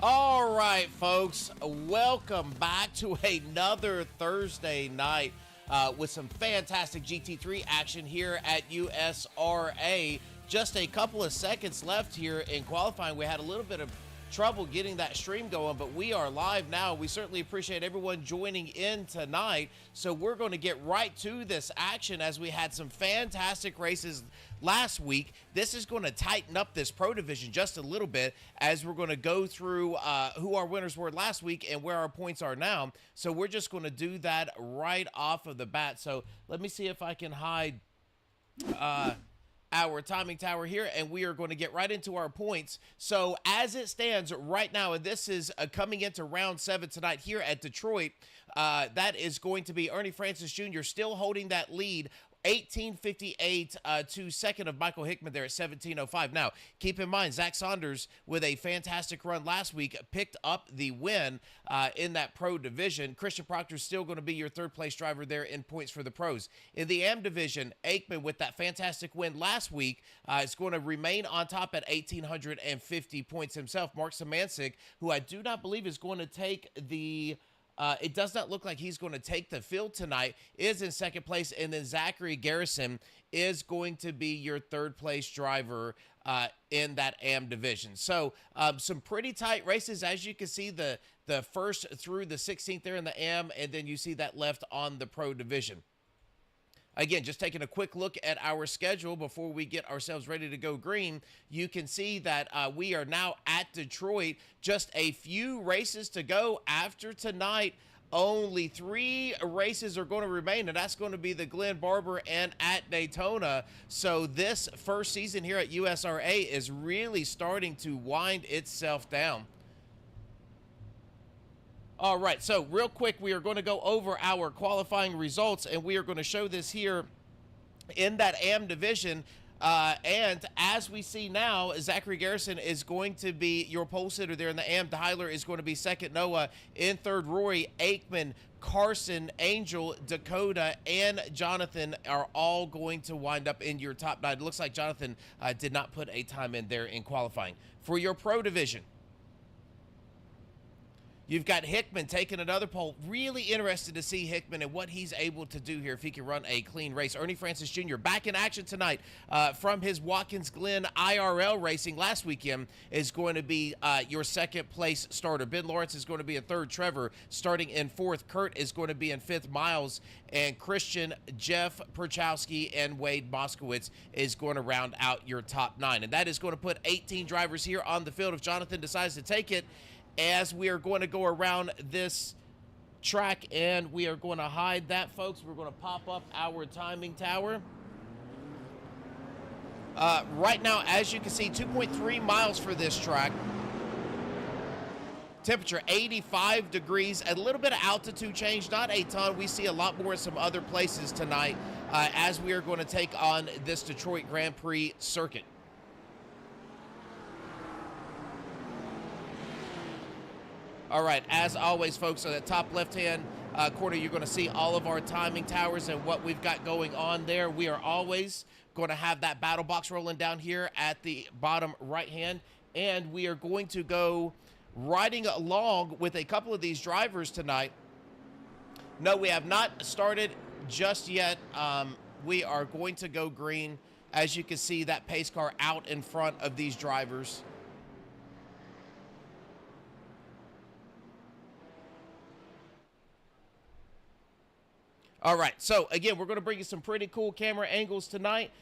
All right, folks, welcome back to another Thursday night with some fantastic GT3 action here at USRA. Just a couple of seconds left here in qualifying. We had a little bit of trouble getting that stream going, but we are live now. We certainly appreciate everyone joining in tonight. So we're going to get right to this action as we had some fantastic races last week. This is going to tighten up this pro division just a little bit as we're going to go through who our winners were last week and where our points are now. So we're just going to do that right off of the bat. So let me see if I can hide our timing tower here, and we are going to get right into our points. So as it stands right now, and this is coming into round 7 tonight here at Detroit, that is going to be Ernie Francis Jr. still holding that lead, 18:58 to second of Michael Hickman there at 17:05. Now, keep in mind, Zach Saunders, with a fantastic run last week, picked up the win in that pro division. Christian Proctor is still going to be your third-place driver there in points for the pros. In the AM division, Aikman, with that fantastic win last week, is going to remain on top at 1,850 points himself. Mark Samancic, who I do not believe is going to take the... it does not look like he's going to take the field tonight, is in second place, and then Zachary Garrison is going to be your third-place driver in that AM division. So some pretty tight races, as you can see, the 1st through the 16th there in the AM, and then you see that left on the pro division. Again, just taking a quick look at our schedule before we get ourselves ready to go green, you can see that we are now at Detroit. Just a few races to go after tonight. Only 3 races are going to remain, and that's going to be the Glen Barber and at Daytona. So this first season here at USRA is really starting to wind itself down. All right, so real quick, we are going to go over our qualifying results, and we are going to show this here in that AM division. And as we see now, Zachary Garrison is going to be your pole sitter there in the AM. Tyler is going to be second. Noah in third. Rory, Aikman, Carson, Angel, Dakota, and Jonathan are all going to wind up in your top 9. It looks like Jonathan did not put a time in there in qualifying. For your pro division, you've got Hickman taking another pole. Really interested to see Hickman and what he's able to do here if he can run a clean race. Ernie Francis Jr. back in action tonight from his Watkins Glen IRL racing last weekend is going to be your second place starter. Ben Lawrence is going to be in third. Trevor starting in fourth. Kurt is going to be in fifth. Miles and Christian, Jeff Perchowski, and Wade Moskowitz is going to round out your top 9. And that is going to put 18 drivers here on the field if Jonathan decides to take it. As we are going to go around this track, and we are going to hide that, folks. We're going to pop up our timing tower. Right now, as you can see, 2.3 miles for this track. Temperature 85 degrees, a little bit of altitude change, not a ton. We see a lot more in some other places tonight as we are going to take on this Detroit Grand Prix circuit. All right, as always, folks, on the top left-hand corner, you're going to see all of our timing towers and what we've got going on there. We are always going to have that battle box rolling down here at the bottom right-hand, and we are going to go riding along with a couple of these drivers tonight. No, we have not started just yet. We are going to go green. As you can see, that pace car out in front of these drivers. All right, so again, we're going to bring you some pretty cool camera angles tonight.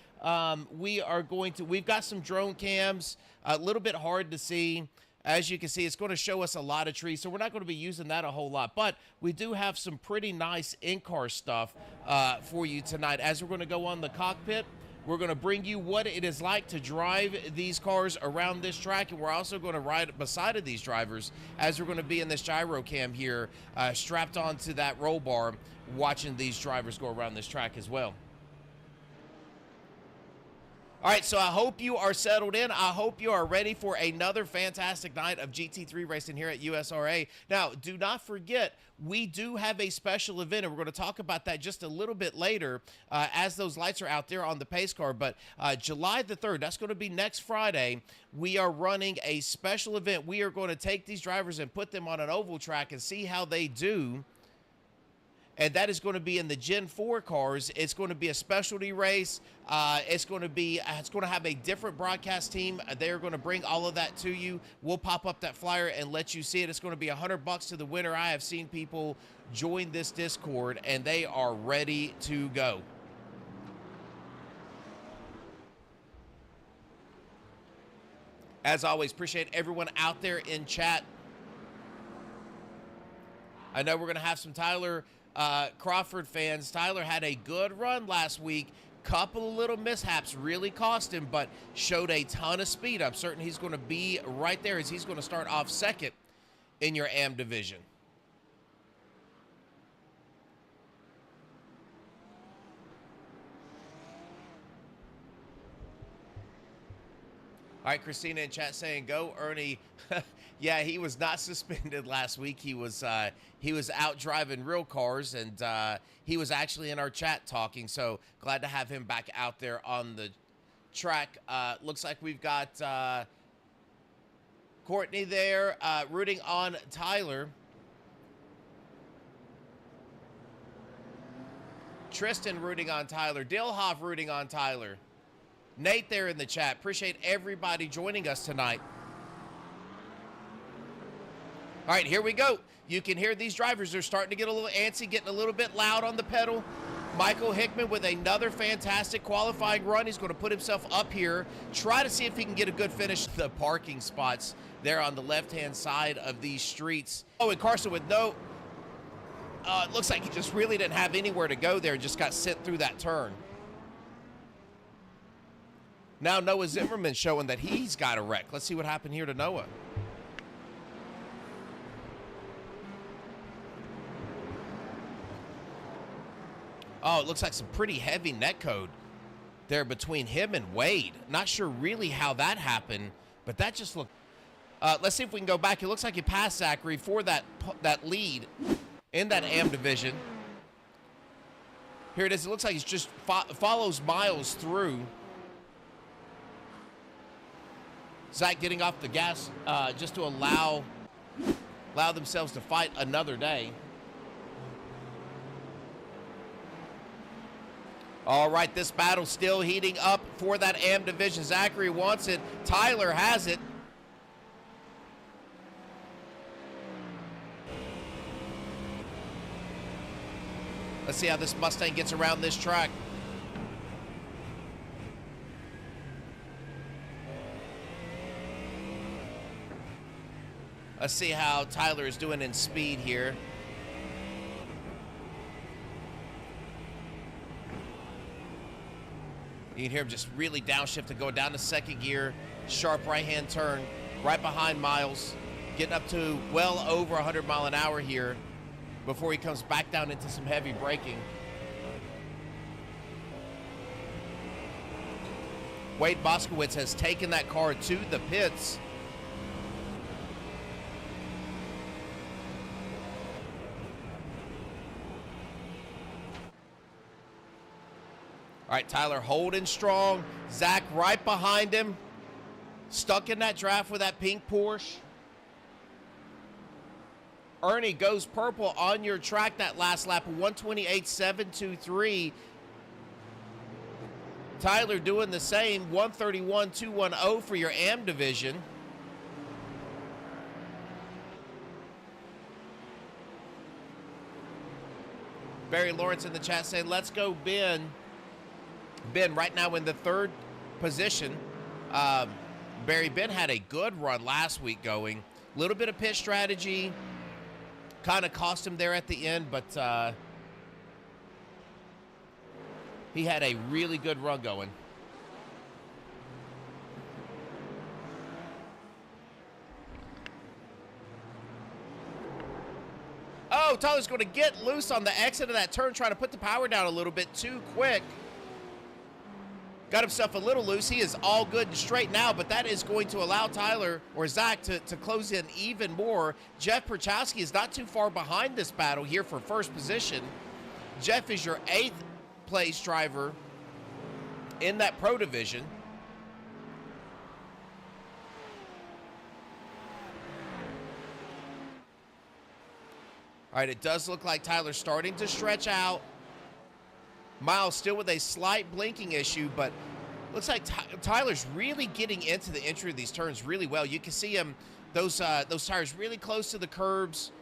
We've got some drone cams, a little bit hard to see. As you can see, it's going to show us a lot of trees, so we're not going to be using that a whole lot. But we do have some pretty nice in-car stuff for you tonight. As we're going to go on the cockpit, we're going to bring you what it is like to drive these cars around this track, and we're also going to ride beside of these drivers as we're going to be in this gyro cam here, strapped onto that roll bar, watching these drivers go around this track as well. All right, so I hope you are settled in. I hope you are ready for another fantastic night of GT3 racing here at USRA. Now, do not forget, we do have a special event, and we're going to talk about that just a little bit later as those lights are out there on the pace car. But July the 3rd, that's going to be next Friday, we are running a special event. We are going to take these drivers and put them on an oval track and see how they do. And that is going to be in the Gen 4 cars. It's going to be a specialty race. It's going to have a different broadcast team. They're going to bring all of that to you. We'll pop up that flyer and let you see it. It's going to be $100 to the winner. I have seen people join this Discord, and they are ready to go. As always, appreciate everyone out there in chat. I know we're going to have some Tyler Crawford fans. Tyler had a good run last week. Couple of little mishaps really cost him, but showed a ton of speed. I'm certain he's going to be right there as he's going to start off second in your AM division. All right, Christina in chat saying, go Ernie. Yeah, he was not suspended last week. He was out driving real cars, and he was actually in our chat talking. So glad to have him back out there on the track. Looks like we've got Courtney there rooting on Tyler. Tristan rooting on Tyler. Dilhoff rooting on Tyler. Nate there in the chat. Appreciate everybody joining us tonight. All right, here we go. You can hear these drivers. They're starting to get a little antsy, getting a little bit loud on the pedal. Michael Hickman with another fantastic qualifying run. He's going to put himself up here, try to see if he can get a good finish. The parking spots there on the left-hand side of these streets. Oh, and Carson with no... it looks like he just really didn't have anywhere to go there. Just got sent through that turn. Now Noah Zimmerman showing that he's got a wreck. Let's see what happened here to Noah. Oh, it looks like some pretty heavy net code there between him and Wade. Not sure really how that happened, but that just looked... let's see if we can go back. It looks like he passed Zachary for that lead in that AM division. Here it is. It looks like he just follows Miles through. Zach getting off the gas just to allow themselves to fight another day. All right, this battle still heating up for that AM division. Zachary wants it. Tyler has it. Let's see how this Mustang gets around this track. Let's see how Tyler is doing in speed here. You can hear him just really downshift and go down to second gear. Sharp right-hand turn right behind Miles. Getting up to well over 100 mile an hour here before he comes back down into some heavy braking. Wade Boskowitz has taken that car to the pits. All right, Tyler holding strong. Zach right behind him. Stuck in that draft with that pink Porsche. Ernie goes purple on your track that last lap, 128.723. Tyler doing the same, 131.210 for your AM division. Barry Lawrence in the chat saying, let's go, Ben. Ben right now in the third position. Ben had a good run last week going. A little bit of pit strategy. Kind of cost him there at the end, but he had a really good run going. Oh, Tyler's going to get loose on the exit of that turn, trying to put the power down a little bit too quick. got himself a little loose. He is all good and straight now, but that is going to allow Tyler or Zach to close in even more. Jeff Perchowski is not too far behind this battle here for first position. Jeff is your 8th place driver in that pro division. All right, it does look like Tyler's starting to stretch out. Miles still with a slight blinking issue, but looks like Tyler's really getting into the entry of these turns really well. You can see him, those tires really close to the curbs.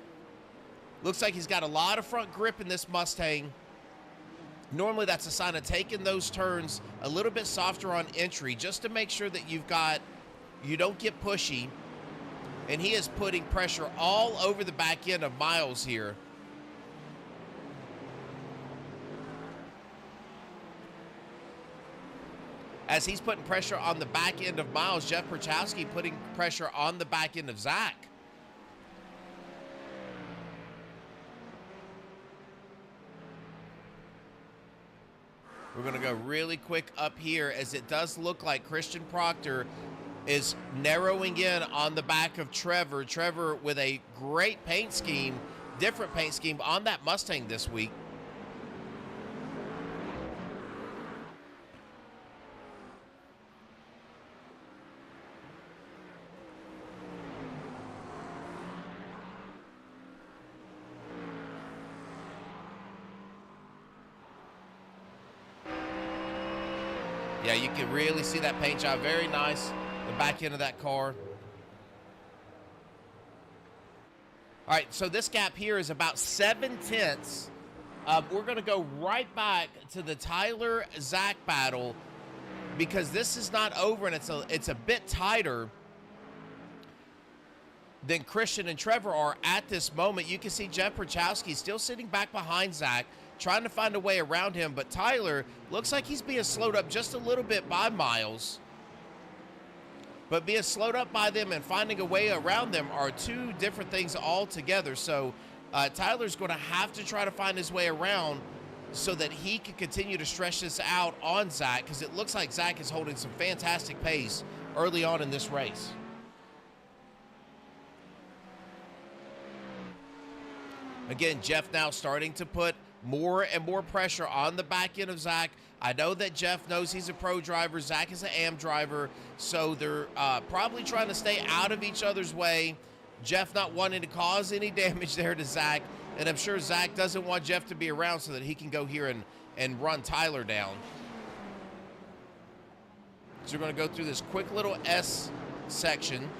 Looks like he's got a lot of front grip in this Mustang. Normally that's a sign of taking those turns a little bit softer on entry just to make sure that you don't get pushy. And he is putting pressure all over the back end of Miles here. As he's putting pressure on the back end of Miles, Jeff Perchowski putting pressure on the back end of Zach. We're going to go really quick up here, as it does look like Christian Proctor is narrowing in on the back of Trevor. Trevor with a great paint scheme, different paint scheme on that Mustang this week. Yeah, you can really see that paint job. Very nice. The back end of that car. All right, so this gap here is about 7/10. We're going to go right back to the Tyler-Zach battle because this is not over, and it's a bit tighter than Christian and Trevor are at this moment. You can see Jeff Perchowski still sitting back behind Zach, trying to find a way around him, but Tyler looks like he's being slowed up just a little bit by Miles. But being slowed up by them and finding a way around them are two different things altogether. So Tyler's going to have to try to find his way around so that he can continue to stretch this out on Zach, because it looks like Zach is holding some fantastic pace early on in this race. Again, Jeff now starting to put more and more pressure on the back end of Zach. I know that Jeff knows he's a pro driver. Zach is an AM driver, so they're probably trying to stay out of each other's way. Jeff not wanting to cause any damage there to Zach, and I'm sure Zach doesn't want Jeff to be around so that he can go here and run Tyler down. So we're going to go through this quick little S section.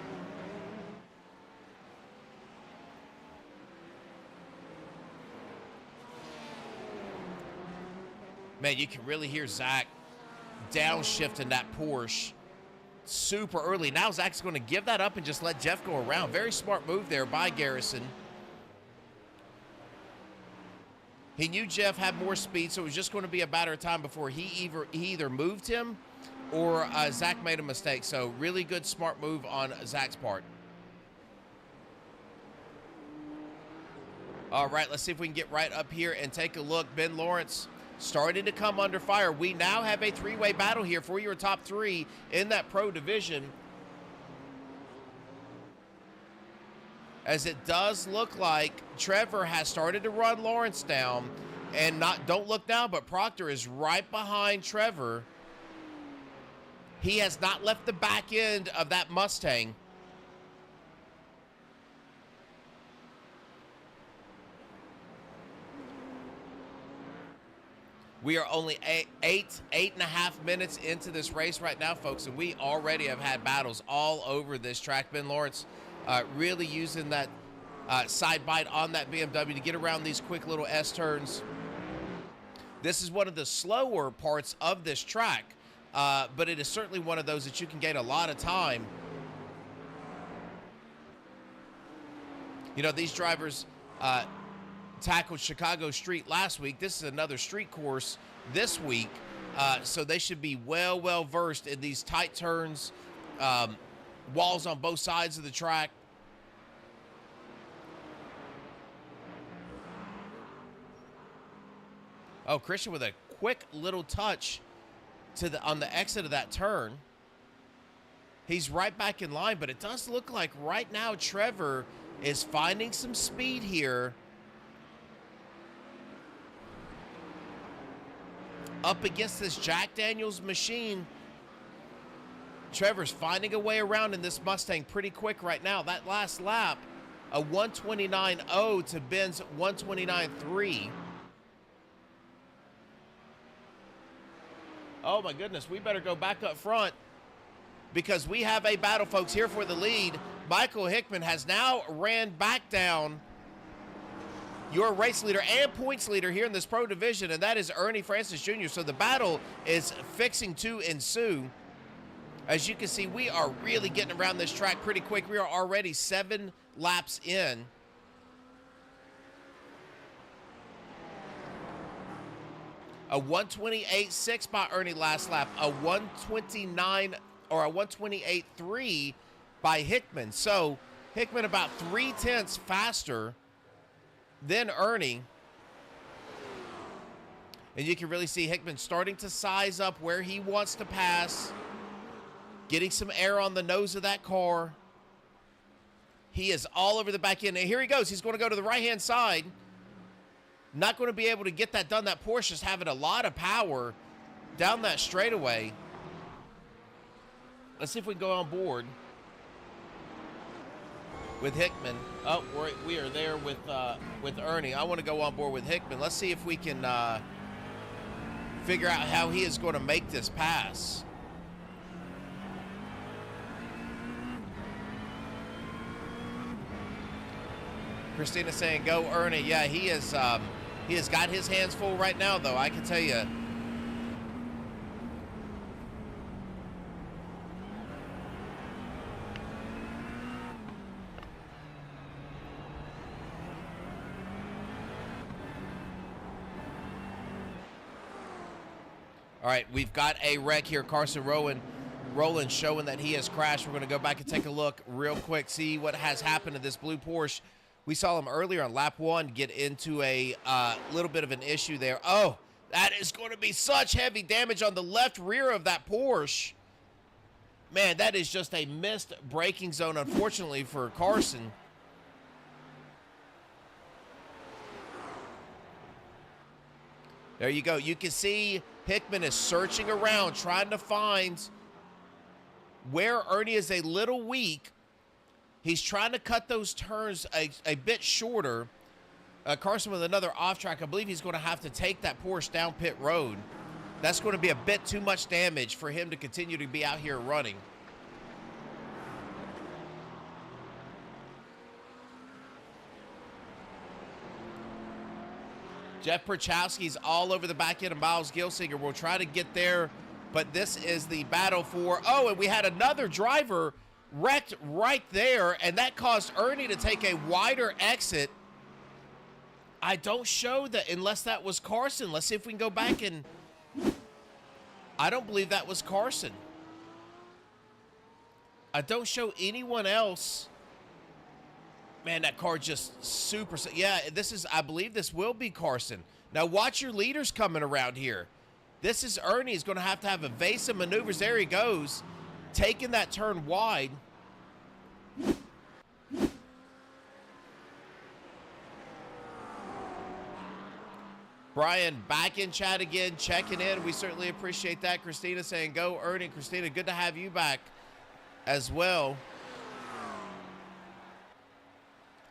Man, you can really hear Zach downshifting that Porsche super early. Now Zach's going to give that up and just let Jeff go around. Very smart move there by Garrison. He knew Jeff had more speed, so it was just going to be a matter of time before he either moved him or Zach made a mistake. So really good, smart move on Zach's part. All right, let's see if we can get right up here and take a look. Ben Lawrence starting to come under fire. We now have a three-way battle here for your top three in that pro division, as it does look like Trevor has started to run Lawrence down. And don't look now, but Proctor is right behind Trevor. He has not left the back end of that Mustang. We are only eight and a half minutes into this race right now, folks, and we already have had battles all over this track. Ben Lawrence really using that side bite on that BMW to get around these quick little S turns. This is one of the slower parts of this track, but it is certainly one of those that you can gain a lot of time. You know, these drivers tackled Chicago Street last week. This is another street course this week, so they should be well versed in these tight turns, walls on both sides of the track. Oh, Christian with a quick little touch on the exit of that turn. He's right back in line, but it does look like right now Trevor is finding some speed here. Up against this Jack Daniels machine. Trevor's finding a way around in this Mustang pretty quick right now. That last lap, a 129.0 to Ben's 129.3. Oh my goodness, we better go back up front because we have a battle, folks, here for the lead. Michael Hickman has now ran back down your race leader and points leader here in this pro division, and that is Ernie Francis Jr. So the battle is fixing to ensue. As you can see, we are really getting around this track pretty quick. We are already 7 laps in. A 128.6 by Ernie last lap, a 129 or a 128.3 by Hickman. So Hickman about 0.3 faster than Ernie. And you can really see Hickman starting to size up where he wants to pass, getting some air on the nose of that car. He is all over the back end. And here he goes. He's going to go to the right-hand side. Not going to be able to get that done. That Porsche's having a lot of power down that straightaway. Let's see if we can go on board with Hickman. Oh, we are there with Ernie. I want to go on board with Hickman. Let's see if we can figure out how he is going to make this pass. Christina saying, go Ernie. Yeah, he has got his hands full right now, though, I can tell you. All right, we've got a wreck here. Carson Rowland showing that he has crashed. We're going to go back and take a look real quick, see what has happened to this blue Porsche. We saw him earlier on lap 1 get into a little bit of an issue there. Oh, that is going to be such heavy damage on the left rear of that Porsche. Man, that is just a missed braking zone, unfortunately, for Carson. There you go. You can see Hickman is searching around, trying to find where Ernie is a little weak. He's trying to cut those turns a bit shorter. Carson with another off track. I believe he's going to have to take that Porsche down pit road. That's going to be a bit too much damage for him to continue to be out here running. Jeff Perchowski's all over the back end of Miles Gilsinger. We'll try to get there, but this is the battle for... Oh, and we had another driver wrecked right there, and that caused Ernie to take a wider exit. I don't show that unless that was Carson. Let's see if we can go back and... I don't believe that was Carson. I don't show anyone else. Man, that car just super... Yeah, this is... I believe this will be Carson. Now, watch your leaders coming around here. This is Ernie. He's going to have evasive maneuvers. There he goes. Taking that turn wide. Brian back in chat again, checking in. We certainly appreciate that. Christina saying, go Ernie. Christina, good to have you back as well.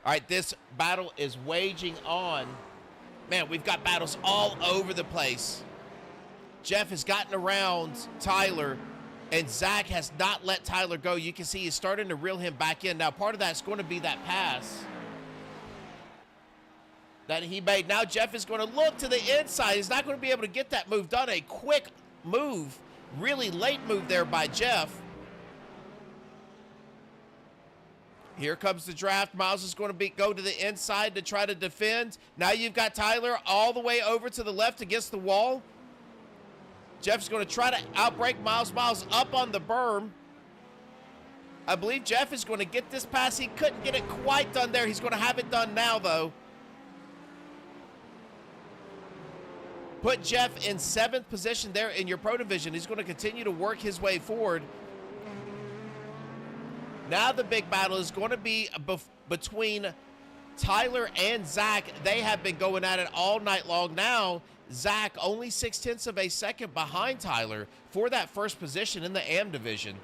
All right, this battle is waging on. Man, we've got battles all over the place. Jeff has gotten around Tyler, and Zach has not let Tyler go. You can see he's starting to reel him back in. Now, part of that's going to be that pass that he made. Now, Jeff is going to look to the inside. He's not going to be able to get that move done. A quick move, really late move there by Jeff. Here comes the draft. Miles is going to go to the inside to try to defend. Now you've got Tyler all the way over to the left against the wall. Jeff's going to try to outbrake Miles. Miles up on the berm. I believe Jeff is going to get this pass. He couldn't get it quite done there. He's going to have it done now, though. Put Jeff in 7th position there in your Pro Division. He's going to continue to work his way forward. Now the big battle is going to be between Tyler and Zach. They have been going at it all night long. Now, Zach only 0.6 of a second behind Tyler for that first position in the AM division.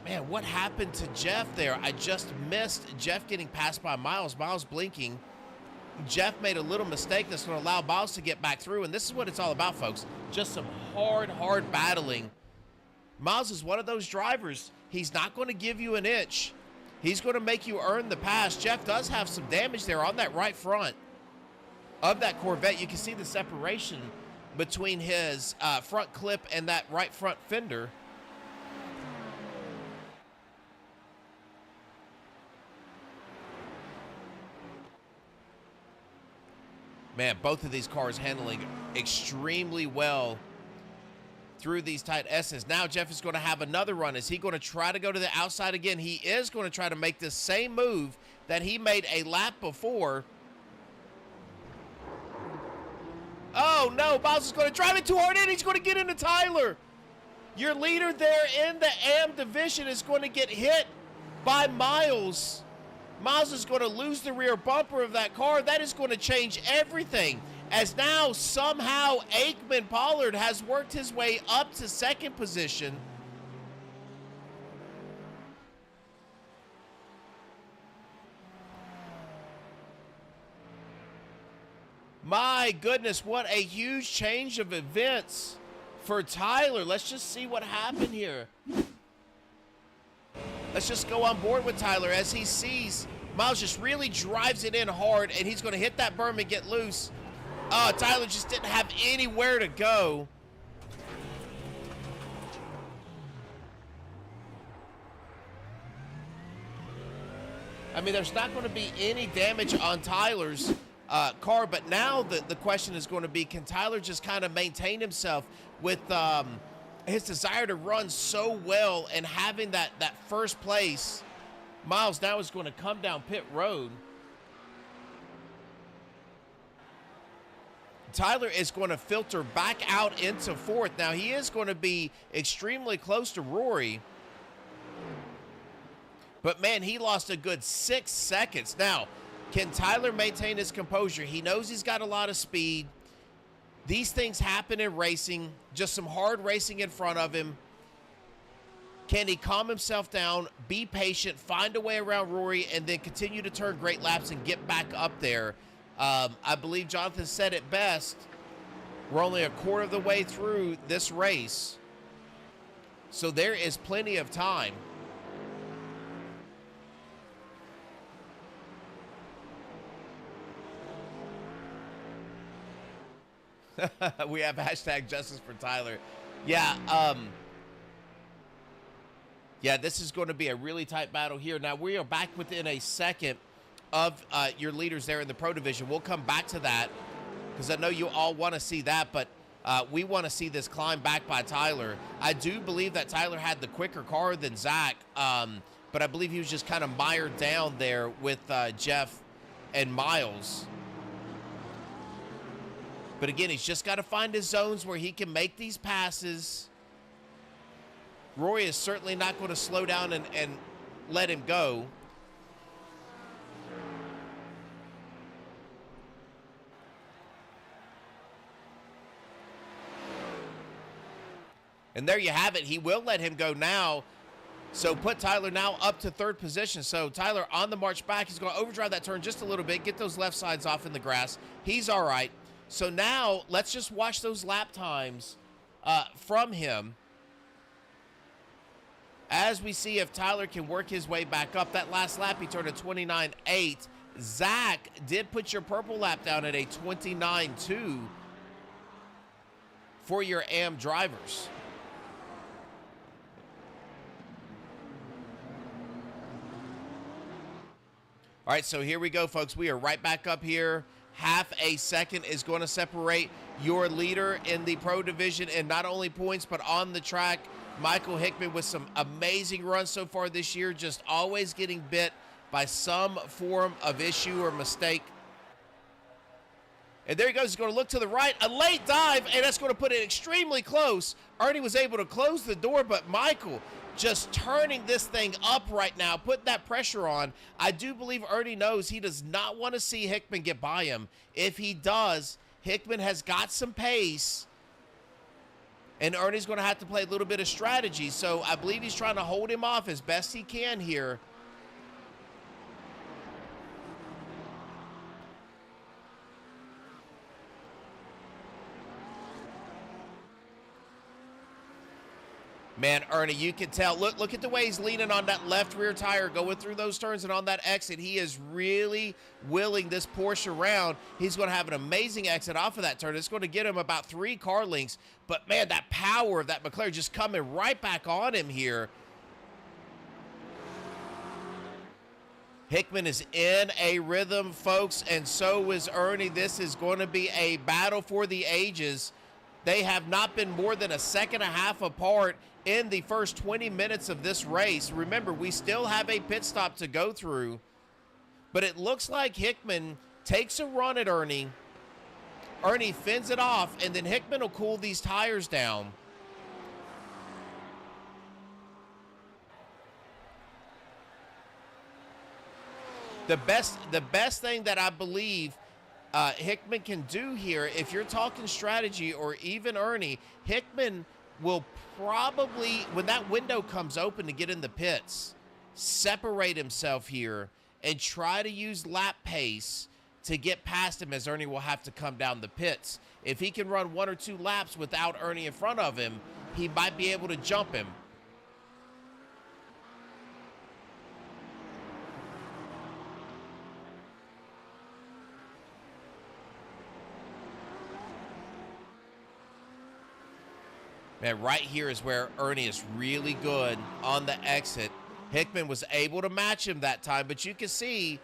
Man, what happened to Jeff there? I just missed Jeff getting passed by Miles. Miles blinking. Jeff made a little mistake that's going to allow Miles to get back through, and this is what it's all about, folks. Just some hard battling. Miles is one of those drivers. He's not going to give you an inch. He's going to make you earn the pass. Jeff does have some damage there on that right front of that Corvette. You can see the separation between his front clip and that right front fender. Man, both of these cars handling extremely well through these tight S's. Now Jeff is going to have another run. Is he going to try to go to the outside again? He is going to try to make the same move that he made a lap before. Oh, no. Miles is going to drive it too hard in. He's going to get into Tyler. Your leader there in the AM division is going to get hit by Miles. Miles is going to lose the rear bumper of that car. That is going to change everything, as now somehow Aikman Pollard has worked his way up to 2nd position. My goodness, what a huge change of events for Tyler. Let's just see what happened here. Let's just go on board with Tyler as he sees Miles just really drives it in hard, and he's going to hit that berm and get loose. Tyler just didn't have anywhere to go. I mean, there's not going to be any damage on Tyler's car, but now the question is going to be, can Tyler just kind of maintain himself with his desire to run so well and having that first place? Miles now is going to come down pit road. Tyler is going to filter back out into 4th. Now, he is going to be extremely close to Rory. But, man, he lost a good 6 seconds. Now, can Tyler maintain his composure? He knows he's got a lot of speed. These things happen in racing. Just some hard racing in front of him. Can he calm himself down, be patient, find a way around Rory, and then continue to turn great laps and get back up there? I believe Jonathan said it best. We're only a quarter of the way through this race, so there is plenty of time. We have hashtag justice for Tyler. Yeah, yeah, this is going to be a really tight battle here. Now, we are back within a second of your leaders there in the Pro Division. We'll come back to that because I know you all want to see that, but we want to see this climb back by Tyler. I do believe that Tyler had the quicker car than Zach, but I believe he was just kind of mired down there with Jeff and Miles. But again, he's just got to find his zones where he can make these passes. Rory is certainly not going to slow down and let him go. And there you have it. He will let him go now. So put Tyler now up to 3rd position. So Tyler on the march back. He's going to overdrive that turn just a little bit, get those left sides off in the grass. He's all right. So now let's just watch those lap times from him as we see if Tyler can work his way back up. That last lap, he turned a 29.8. Zach did put your purple lap down at a 29.2 for your AM drivers. All right, so here we go, folks. We are right back up here. Half a second is going to separate your leader in the Pro Division, and not only points, but on the track. Michael Hickman with some amazing runs so far this year, just always getting bit by some form of issue or mistake. And there he goes. He's going to look to the right. A late dive, and that's going to put it extremely close. Ernie was able to close the door, but Michael just turning this thing up right now, putting that pressure on. I do believe Ernie knows he does not want to see Hickman get by him. If he does, Hickman has got some pace, and Ernie's going to have to play a little bit of strategy. So I believe he's trying to hold him off as best he can here. Man, Ernie, you can tell. Look at the way he's leaning on that left rear tire, going through those turns and on that exit. He is really willing this Porsche around. He's going to have an amazing exit off of that turn. It's going to get him about 3 car lengths. But, man, that power of that McLaren just coming right back on him here. Hickman is in a rhythm, folks, and so is Ernie. This is going to be a battle for the ages. They have not been more than a second and a half apart in the first 20 minutes of this race. Remember, we still have a pit stop to go through, but it looks like Hickman takes a run at Ernie. Ernie fends it off, and then Hickman will cool these tires down. The best thing that I believe Hickman can do here, if you're talking strategy, or even Ernie, Hickman will probably, when that window comes open to get in the pits, separate himself here and try to use lap pace to get past him, as Ernie will have to come down the pits. If he can run 1 or 2 laps without Ernie in front of him, he might be able to jump him. Man, right here is where Ernie is really good on the exit. Hickman was able to match him that time, but you can see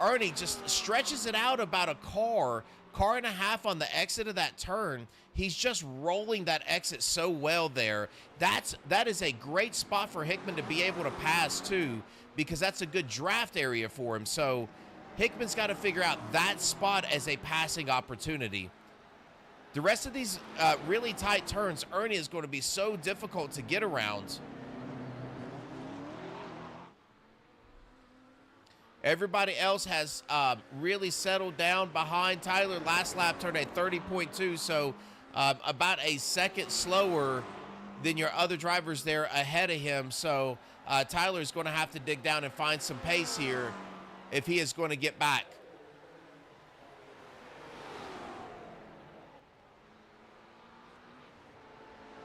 Ernie just stretches it out about a car and a half on the exit of that turn. He's just rolling that exit so well there. That is a great spot for Hickman to be able to pass too, because that's a good draft area for him. So Hickman's got to figure out that spot as a passing opportunity. The rest of these really tight turns, Ernie is going to be so difficult to get around. Everybody else has really settled down behind Tyler. Last lap turned a 30.2, so about a second slower than your other drivers there ahead of him. So Tyler's going to have to dig down and find some pace here if he is going to get back.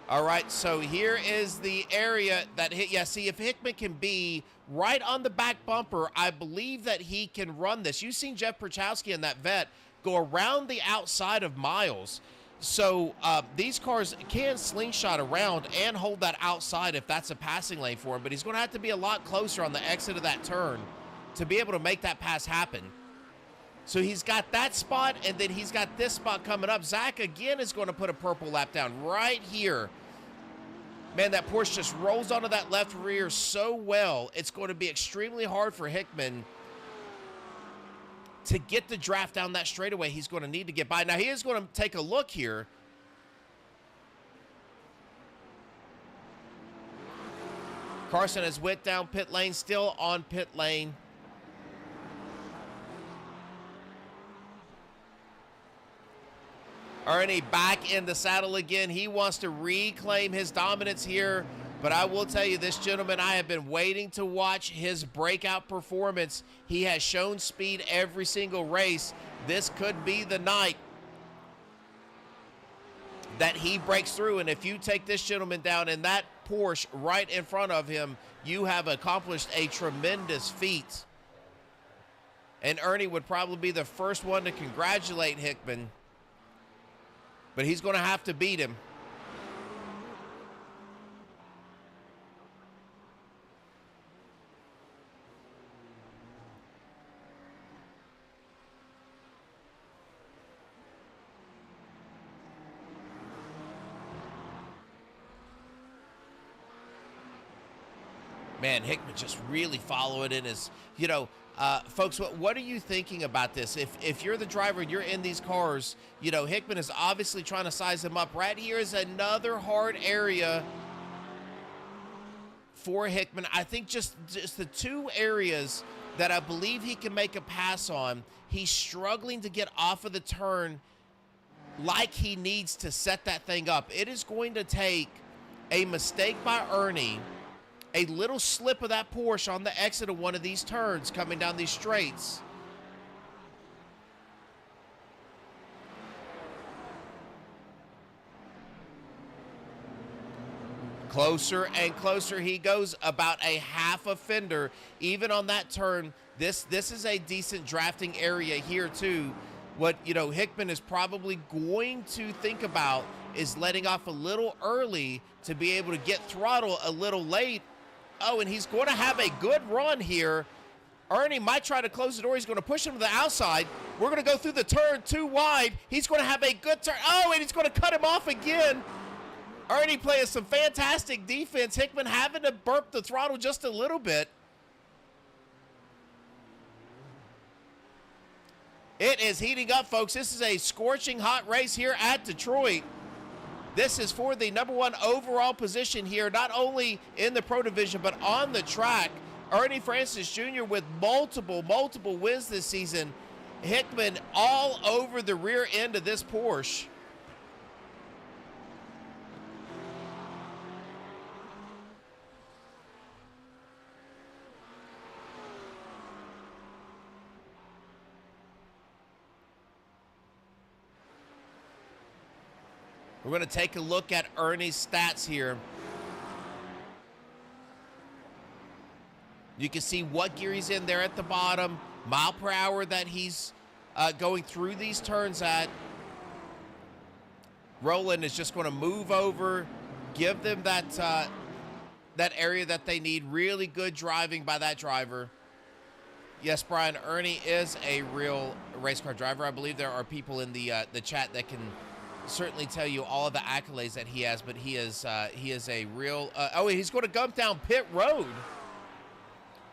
All right, so here is the area that see, if Hickman can be right on the back bumper, I believe that he can run this. You've seen Jeff Perchowski in that vet go around the outside of Miles. So these cars can slingshot around and hold that outside if that's a passing lane for him, but he's going to have to be a lot closer on the exit of that turn to be able to make that pass happen. So he's got that spot, and then he's got this spot coming up. Zach, again, is going to put a purple lap down right here. Man, that Porsche just rolls onto that left rear so well. It's going to be extremely hard for Hickman to get the draft down that straightaway. He's going to need to get by. Now, he is going to take a look here. Carson has went down pit lane, still on pit lane. Ernie back in the saddle again. He wants to reclaim his dominance here. But I will tell you, this gentleman, I have been waiting to watch his breakout performance. He has shown speed every single race. This could be the night that he breaks through. And if you take this gentleman down in that Porsche right in front of him, you have accomplished a tremendous feat. And Ernie would probably be the first one to congratulate Hickman. But he's going to have to beat him. Man, Hickman just really following in his, Folks, what are you thinking about this? If you're the driver and you're in these cars, you know, Hickman is obviously trying to size him up. Right here is another hard area for Hickman. I think just the two areas that I believe he can make a pass on, he's struggling to get off of the turn like he needs to set that thing up. It is going to take a mistake by Ernie, a little slip of that Porsche on the exit of one of these turns coming down these straights. Closer and closer he goes, about a half a fender. Even on that turn, this is a decent drafting area here too. What, you know, Hickman is probably going to think about is letting off a little early to be able to get throttle a little late. Oh, and he's going to have a good run here. Ernie might try to close the door. He's going to push him to the outside. We're going to go through the turn too wide. He's going to have a good turn. Oh, and he's going to cut him off again. Ernie playing some fantastic defense. Hickman having to burp the throttle just a little bit. It is heating up, folks. This is a scorching hot race here at Detroit. This is for the #1 overall position here, not only in the Pro Division, but on the track. Ernie Francis Jr. with multiple wins this season. Hickman all over the rear end of this Porsche. We're going to take a look at Ernie's stats here. You can see what gear he's in there at the bottom, mile per hour that he's going through these turns at. Roland is just going to move over, give them that that area that they need. Really good driving by that driver. Yes, Brian, Ernie is a real race car driver. I believe there are people in the chat that can certainly tell you all of the accolades that he has, but he is a real oh, he's going to gump down pit road.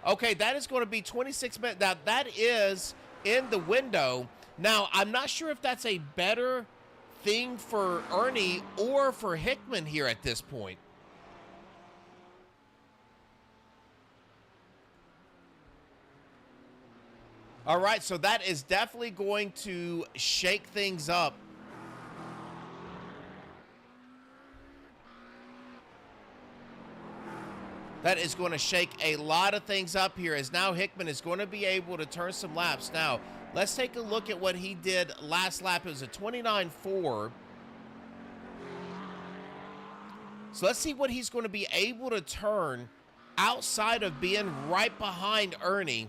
Okay, that is going to be 26 minutes. Now that is in the window. Now I'm not sure if that's a better thing for Ernie or for Hickman here at this point. All right, so that is definitely going to shake things up. That is going to shake a lot of things up here, as now Hickman is going to be able to turn some laps. Now, let's take a look at what he did last lap. It was a 29.4. So let's see what he's going to be able to turn outside of being right behind Ernie.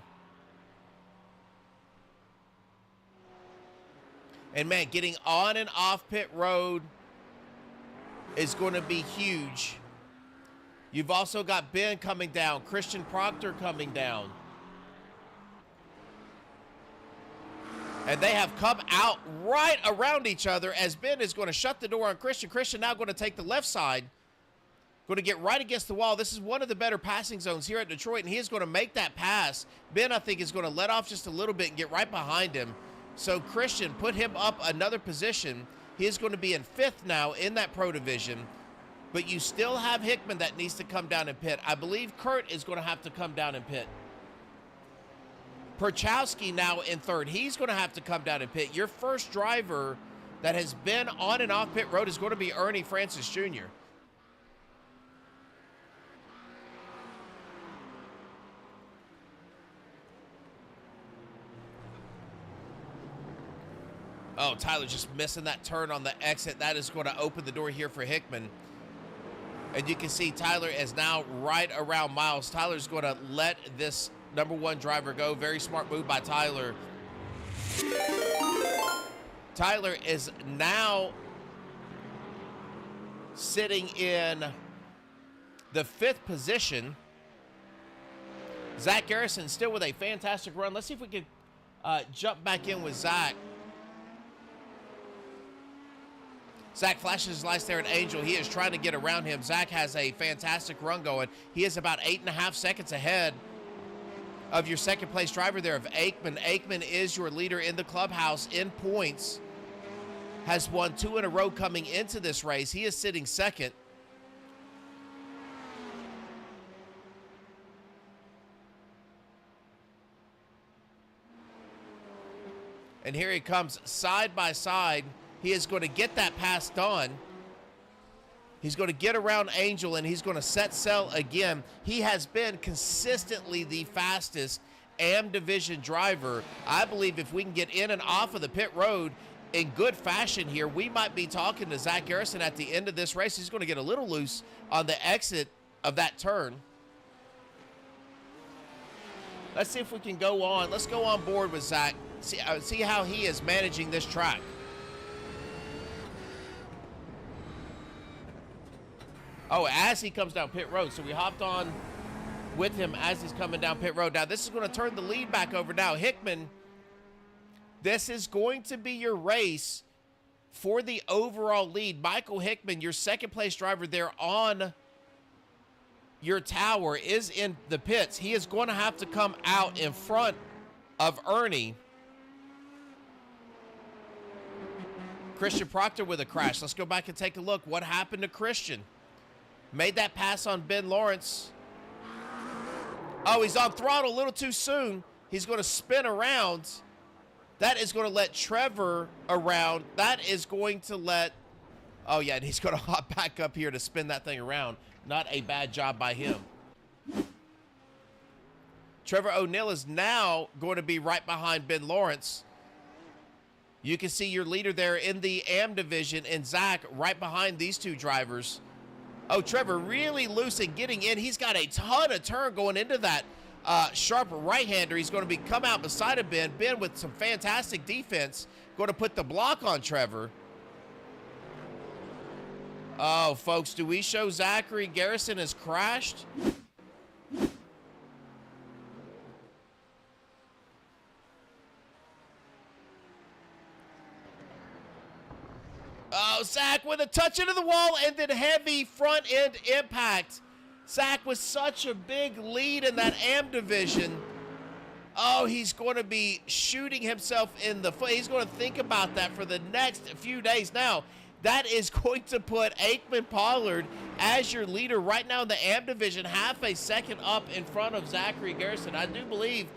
And man, getting on and off pit road is going to be huge. You've also got Ben coming down, Christian Proctor coming down. And they have come out right around each other as Ben is going to shut the door on Christian. Christian now going to take the left side, going to get right against the wall. This is one of the better passing zones here at Detroit, and he is going to make that pass. Ben, I think, is going to let off just a little bit and get right behind him. So Christian put him up another position. He is going to be in 5th now in that Pro Division. But you still have Hickman that needs to come down and pit. I believe Kurt is going to have to come down and pit. Perchowski now in 3rd. He's going to have to come down and pit. Your first driver that has been on and off pit road is going to be Ernie Francis Jr. Oh, Tyler just missing that turn on the exit. That is going to open the door here for Hickman. And you can see Tyler is now right around Miles. Tyler's going to let this #1 driver go. Very smart move by Tyler. Tyler is now sitting in the 5th position. Zach Garrison still with a fantastic run. Let's see if we can jump back in with Zach. Zach flashes his lights there at Angel. He is trying to get around him. Zach has a fantastic run going. He is about 8.5 seconds ahead of your second place driver there of Aikman. Aikman is your leader in the clubhouse in points. Has won 2 in a row coming into this race. He is sitting second. And here he comes side by side. He is going to get that pass done. He's going to get around Angel, and he's going to set sail again. He has been consistently the fastest AM Division driver. I believe if we can get in and off of the pit road in good fashion here, we might be talking to Zach Garrison at the end of this race. He's going to get a little loose on the exit of that turn. Let's see if we can go on. Let's go on board with Zach. See how he is managing this track. Oh, as he comes down pit road. So we hopped on with him as he's coming down pit road. Now, this is going to turn the lead back over. Now, Hickman, this is going to be your race for the overall lead. Michael Hickman, your second place driver there on your tower, is in the pits. He is going to have to come out in front of Ernie. Christian Proctor with a crash. Let's go back and take a look. What happened to Christian? Made that pass on Ben Lawrence. Oh, he's on throttle a little too soon. He's going to spin around. That is going to let Trevor around. That is going to let... Oh, yeah, and he's going to hop back up here to spin that thing around. Not a bad job by him. Trevor O'Neill is now going to be right behind Ben Lawrence. You can see your leader there in the AM division and Zach right behind these two drivers. Oh, Trevor really loose and getting in. He's got a ton of turn going into that sharp right-hander. He's going to come out beside of Ben. Ben with some fantastic defense. Going to put the block on Trevor. Oh, folks, do we show Zachary Garrison has crashed? Oh, Zach with a touch into the wall and then heavy front end impact. Zach with such a big lead in that AM division. Oh, he's going to be shooting himself in the foot. He's going to think about that for the next few days. Now, that is going to put Aikman Pollard as your leader right now in the AM division, half a second up in front of Zachary Garrison. I do believe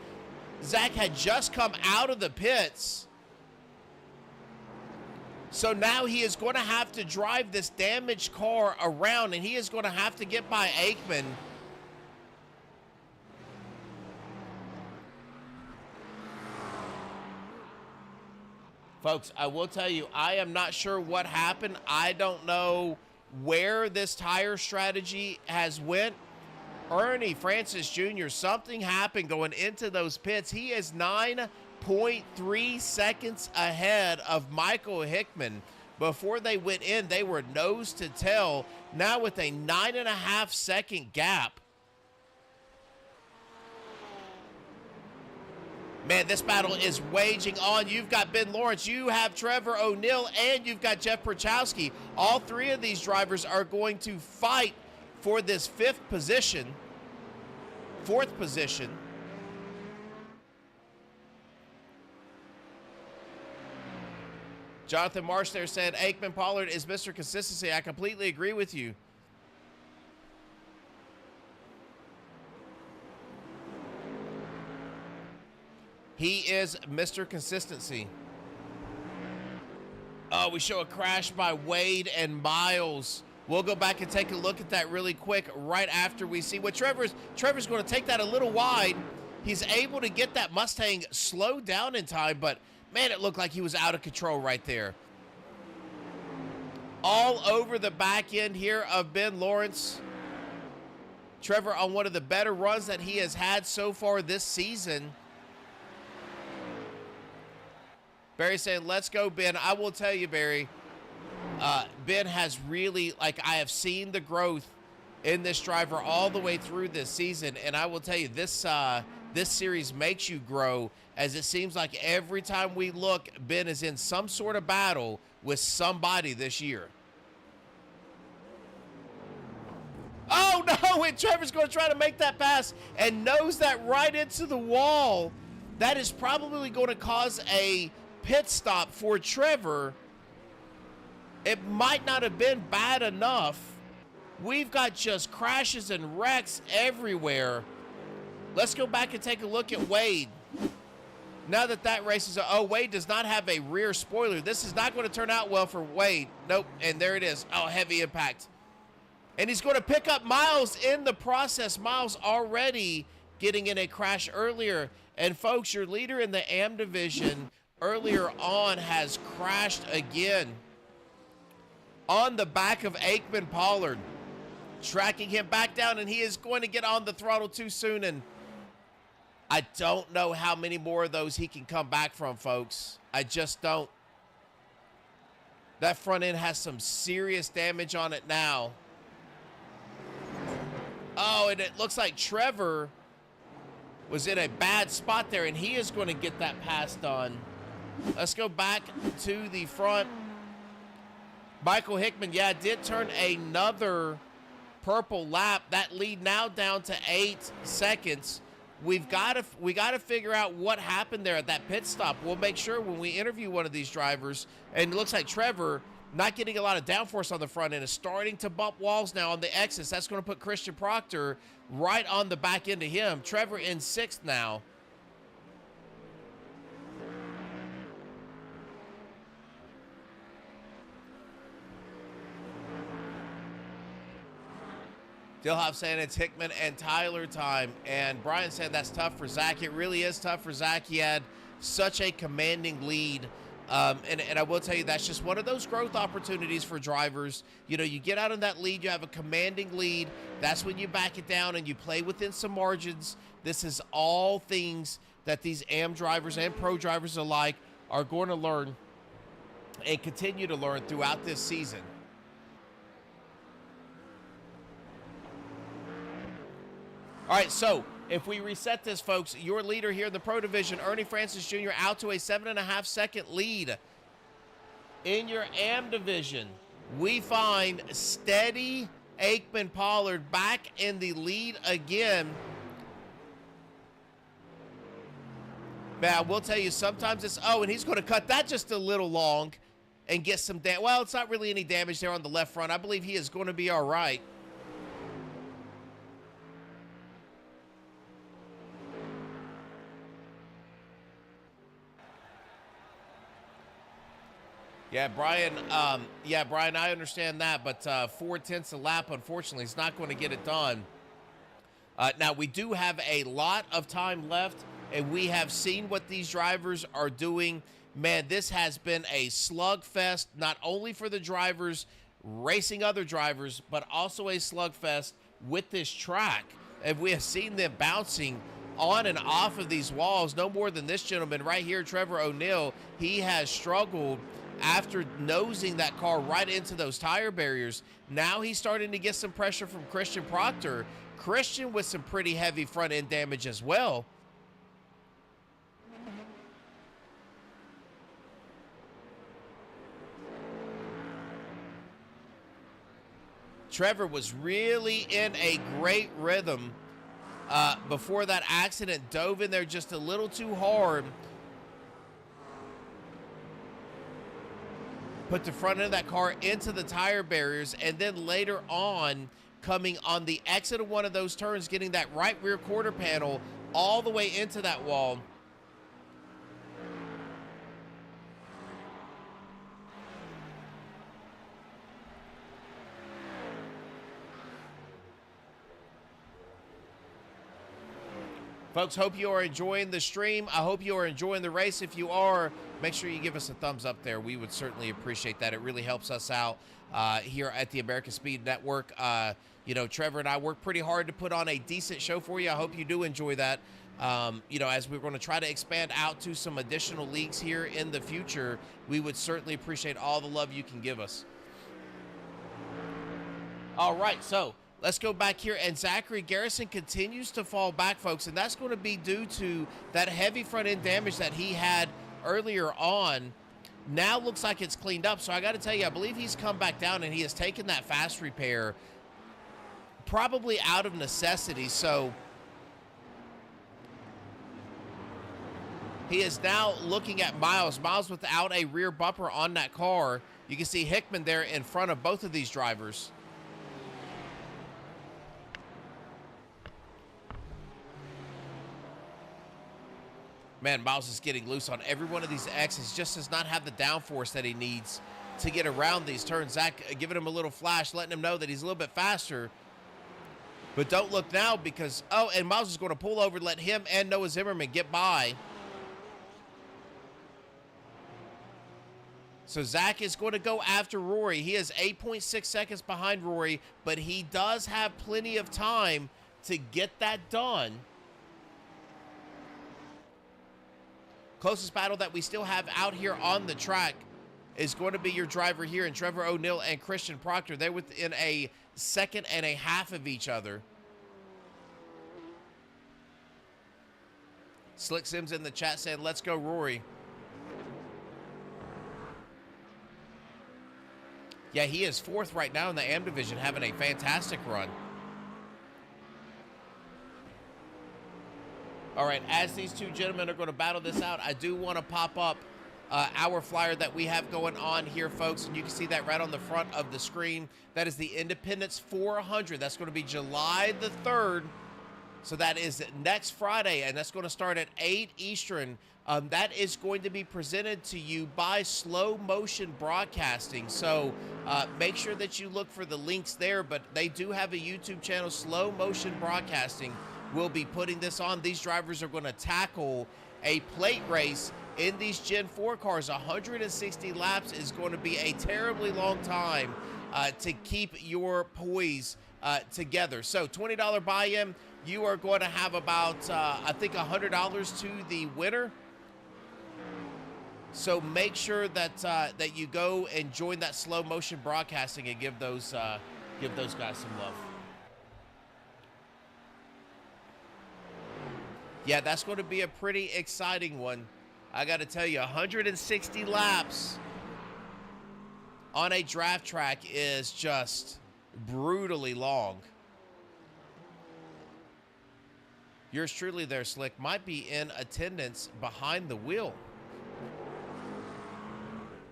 Zach had just come out of the pits. So now he is going to have to drive this damaged car around, and he is going to have to get by Aikman. Folks, I will tell you, I am not sure what happened. I don't know where this tire strategy has went. Ernie Francis Jr., something happened going into those pits. He is 9.3 seconds ahead of Michael Hickman. Before they went in, they were nose to tail. Now with a 9.5 second gap. Man, this battle is waging on. You've got Ben Lawrence, you have Trevor O'Neill, and you've got Jeff Perchowski. All three of these drivers are going to fight for this fourth position. Jonathan Marsh there said, Aikman Pollard is Mr. Consistency. I completely agree with you. He is Mr. Consistency. Oh, we show a crash by Wade and Miles. We'll go back and take a look at that really quick right after we see what Trevor's going to take that a little wide. He's able to get that Mustang slowed down in time, but man, it looked like he was out of control right there. All over the back end here of Ben Lawrence. Trevor on one of the better runs that he has had so far this season. Barry saying, let's go, Ben. I will tell you, Barry, Ben has really, like, I have seen the growth in this driver all the way through this season, and I will tell you, this series makes you grow, as it seems like every time we look, Ben is in some sort of battle with somebody this year. Oh, no, and Trevor's going to try to make that pass and nose that right into the wall. That is probably going to cause a pit stop for Trevor. It might not have been bad enough. We've got just crashes and wrecks everywhere. Let's go back and take a look at Wade. Now that race is, oh, Wade does not have a rear spoiler. This is not going to turn out well for Wade. Nope, and there it is. Oh, heavy impact. And he's going to pick up Miles in the process. Miles already getting in a crash earlier. And folks, your leader in the AM division earlier on has crashed again on the back of Aikman Pollard, tracking him back down, and he is going to get on the throttle too soon. And I don't know how many more of those he can come back from, folks. I just don't. That front end has some serious damage on it now. Oh, and it looks like Trevor was in a bad spot there, and he is going to get that passed on. Let's go back to the front. Michael Hickman, yeah, did turn another purple lap. That lead now down to 8 seconds. We got to figure out what happened there at that pit stop. We'll make sure when we interview one of these drivers. And it looks like Trevor, not getting a lot of downforce on the front end, is starting to bump walls now on the exits. That's going to put Christian Proctor right on the back end of him. Trevor in 6th now. Dillhoff saying it's Hickman and Tyler time. And Brian said that's tough for Zach. It really is tough for Zach. He had such a commanding lead. And I will tell you, that's just one of those growth opportunities for drivers. You know, you get out in that lead, you have a commanding lead. That's when you back it down and you play within some margins. This is all things that these AM drivers and pro drivers alike are going to learn and continue to learn throughout this season. All right, so if we reset this, folks, your leader here in the Pro Division, Ernie Francis Jr., out to a 7.5-second lead. In your AM Division, we find steady Aikman Pollard back in the lead again. Man, I will tell you, sometimes it's, oh, and he's going to cut that just a little long and get some damage. Well, it's not really any damage there on the left front. I believe he is going to be all right. Yeah, Brian, I understand that, but 4/10 a lap, unfortunately, is not going to get it done. Now, we do have a lot of time left, and we have seen what these drivers are doing. Man, this has been a slugfest, not only for the drivers racing other drivers, but also a slugfest with this track. And we have seen them bouncing on and off of these walls, no more than this gentleman right here, Trevor O'Neill. He has struggled after nosing that car right into those tire barriers. Now he's starting to get some pressure from Christian Proctor. Christian with some pretty heavy front end damage as well. Trevor was really in a great rhythm before that accident, dove in there just a little too hard. Put the front end of that car into the tire barriers, and then later on, coming on the exit of one of those turns, getting that right rear quarter panel all the way into that wall. Folks, hope you are enjoying the stream. I hope you are enjoying the race. If you are, make sure you give us a thumbs up there. We would certainly appreciate that. It really helps us out here at the American Speed Network. You know, Trevor and I work pretty hard to put on a decent show for you. I hope you do enjoy that. You know, as we're going to try to expand out to some additional leagues here in the future, we would certainly appreciate all the love you can give us. All right, so let's go back here, and Zachary Garrison continues to fall back, folks, and that's going to be due to that heavy front end damage that he had earlier on. Now looks like it's cleaned up, so I got to tell you, I believe he's come back down and he has taken that fast repair probably out of necessity. So he is now looking at Miles. Miles without a rear bumper on that car. You can see Hickman there in front of both of these drivers. Man, Miles is getting loose on every one of these X's. Just does not have the downforce that he needs to get around these turns. Zach giving him a little flash, letting him know that he's a little bit faster. But don't look now because, oh, and Miles is going to pull over, let him and Noah Zimmerman get by. So Zach is going to go after Rory. He is 8.6 seconds behind Rory, but he does have plenty of time to get that done. Closest battle that we still have out here on the track is going to be your driver here, and Trevor O'Neill and Christian Proctor. They're within a second and a half of each other. Slick Sims in the chat saying, let's go, Rory. Yeah, he is fourth right now in the AM division, having a fantastic run. All right, as these two gentlemen are going to battle this out, I do want to pop up our flyer that we have going on here, folks, and you can see that right on the front of the screen. That is the Independence 400. That's going to be July the 3rd. So that is next Friday, and that's going to start at 8 Eastern. That is going to be presented to you by Slow Motion Broadcasting. So make sure that you look for the links there, but they do have a YouTube channel, Slow Motion Broadcasting. Will be putting this on. These drivers are going to tackle a plate race in these Gen 4 cars. 160 laps is going to be a terribly long time to keep your poise together. So $20 buy-in. You are going to have about, I think, $100 to the winner. So make sure that that you go and join that Slow Motion Broadcasting and give those guys some love. Yeah, that's going to be a pretty exciting one. I got to tell you, 160 laps on a draft track is just brutally long. Yours truly there, Slick, might be in attendance behind the wheel.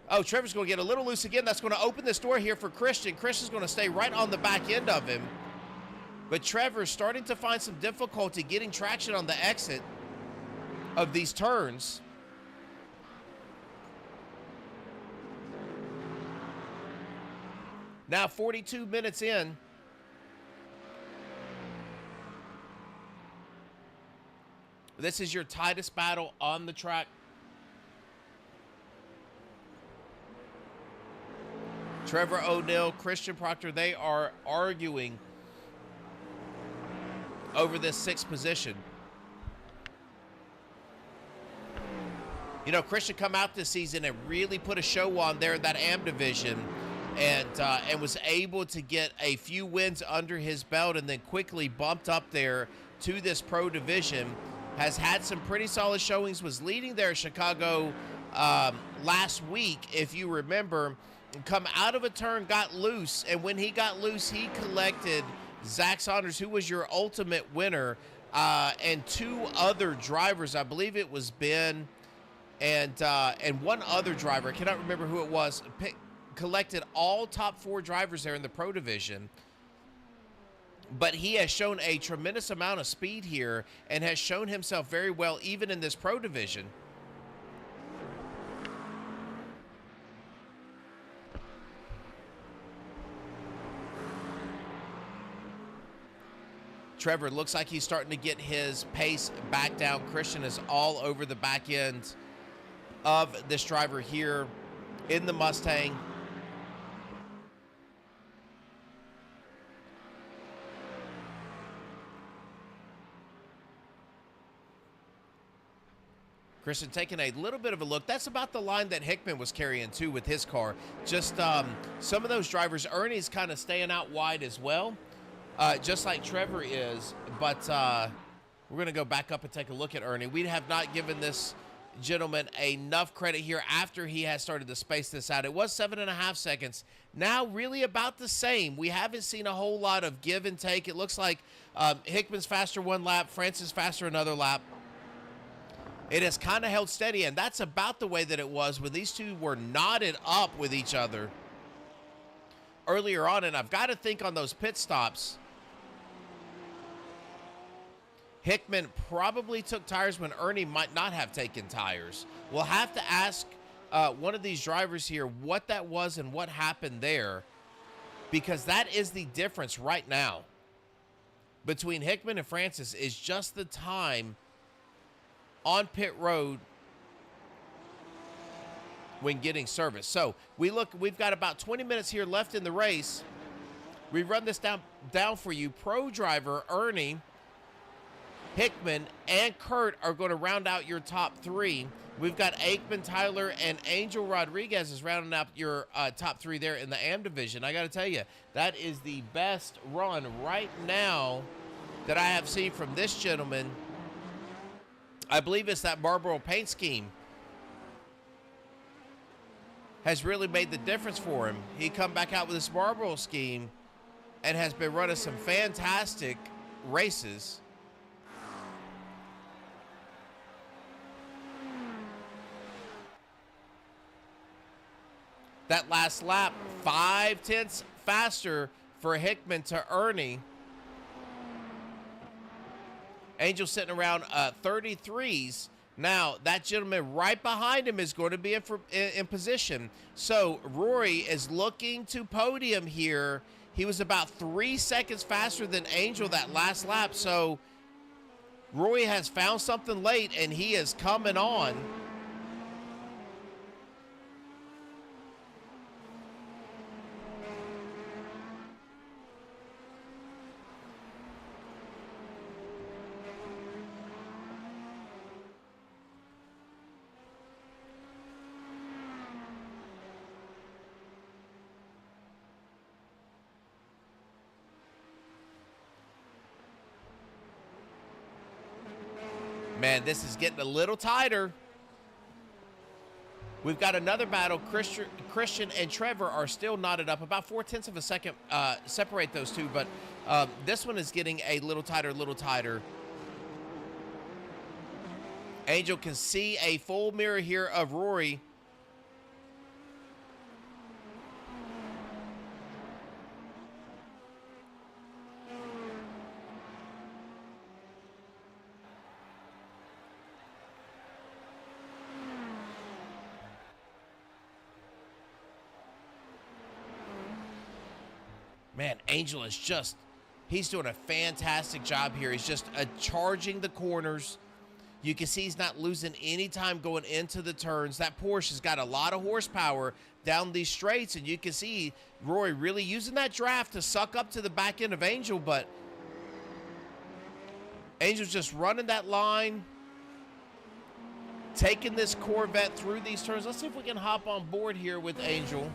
Oh, Trevor's going to get a little loose again. That's going to open this door here for Christian. Christian's going to stay right on the back end of him. But Trevor's starting to find some difficulty getting traction on the exit of these turns. Now 42 minutes in. This is your tightest battle on the track. Trevor O'Neill, Christian Proctor, they are arguing over this sixth position. You know, Christian come out this season and really put a show on there in that AM division, and was able to get a few wins under his belt, and then quickly bumped up there to this pro division. Has had some pretty solid showings. Was leading there in Chicago last week, if you remember. Come out of a turn, got loose, and when he got loose, he collected Zach Saunders, who was your ultimate winner, and two other drivers. I believe it was Ben and one other driver. I cannot remember who it was. Collected all top four drivers there in the pro division. But he has shown a tremendous amount of speed here and has shown himself very well even in this pro division. Trevor looks like he's starting to get his pace back down. Christian is all over the back end of this driver here in the Mustang. Christian taking a little bit of a look. That's about the line that Hickman was carrying too with his car. Just some of those drivers. Ernie's kind of staying out wide as well. Just like Trevor is, but we're going to go back up and take a look at Ernie. We have not given this gentleman enough credit here after he has started to space this out. It was 7.5 seconds. Now really about the same. We haven't seen a whole lot of give and take. It looks like Hickman's faster one lap, Francis faster another lap. It has kind of held steady, and that's about the way that it was when these two were knotted up with each other earlier on. And I've got to think on those pit stops, Hickman probably took tires when Ernie might not have taken tires. We'll have to ask one of these drivers here what that was and what happened there, because that is the difference right now between Hickman and Francis, is just the time on pit road when getting service. So we've got about 20 minutes here left in the race. We run this down for you. Pro driver Ernie, Hickman, and Kurt are going to round out your top three. We've got Aikman, Tyler, and Angel Rodriguez is rounding out your top three there in the AM division. I got to tell you, that is the best run right now that I have seen from this gentleman. I believe it's that Marlboro paint scheme has really made the difference for him. He come back out with this Marlboro scheme and has been running some fantastic races. That last lap, 0.5 faster for Hickman to Ernie. Angel sitting around 33s. Now, that gentleman right behind him is going to be in position. So, Rory is looking to podium here. He was about 3 seconds faster than Angel that last lap. So, Rory has found something late, and he is coming on. Man, this is getting a little tighter. We've got another battle. Christian and Trevor are still knotted up. About 0.4 of a second separate those two, but this one is getting a little tighter, Angel can see a full mirror here of Rory. Man, Angel is just, he's doing a fantastic job here. He's just charging the corners. You can see he's not losing any time going into the turns. That Porsche has got a lot of horsepower down these straights, and you can see Roy really using that draft to suck up to the back end of Angel, but Angel's just running that line, taking this Corvette through these turns. Let's see if we can hop on board here with Angel.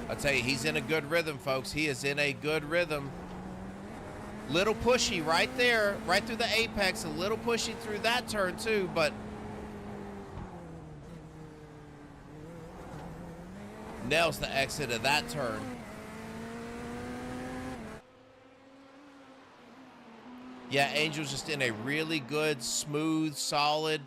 I'll tell you, he's in a good rhythm, folks. He is in a good rhythm. Little pushy right there, right through the apex. A little pushy through that turn, too, but nails the exit of that turn. Yeah, Angel's just in a really good, smooth, solid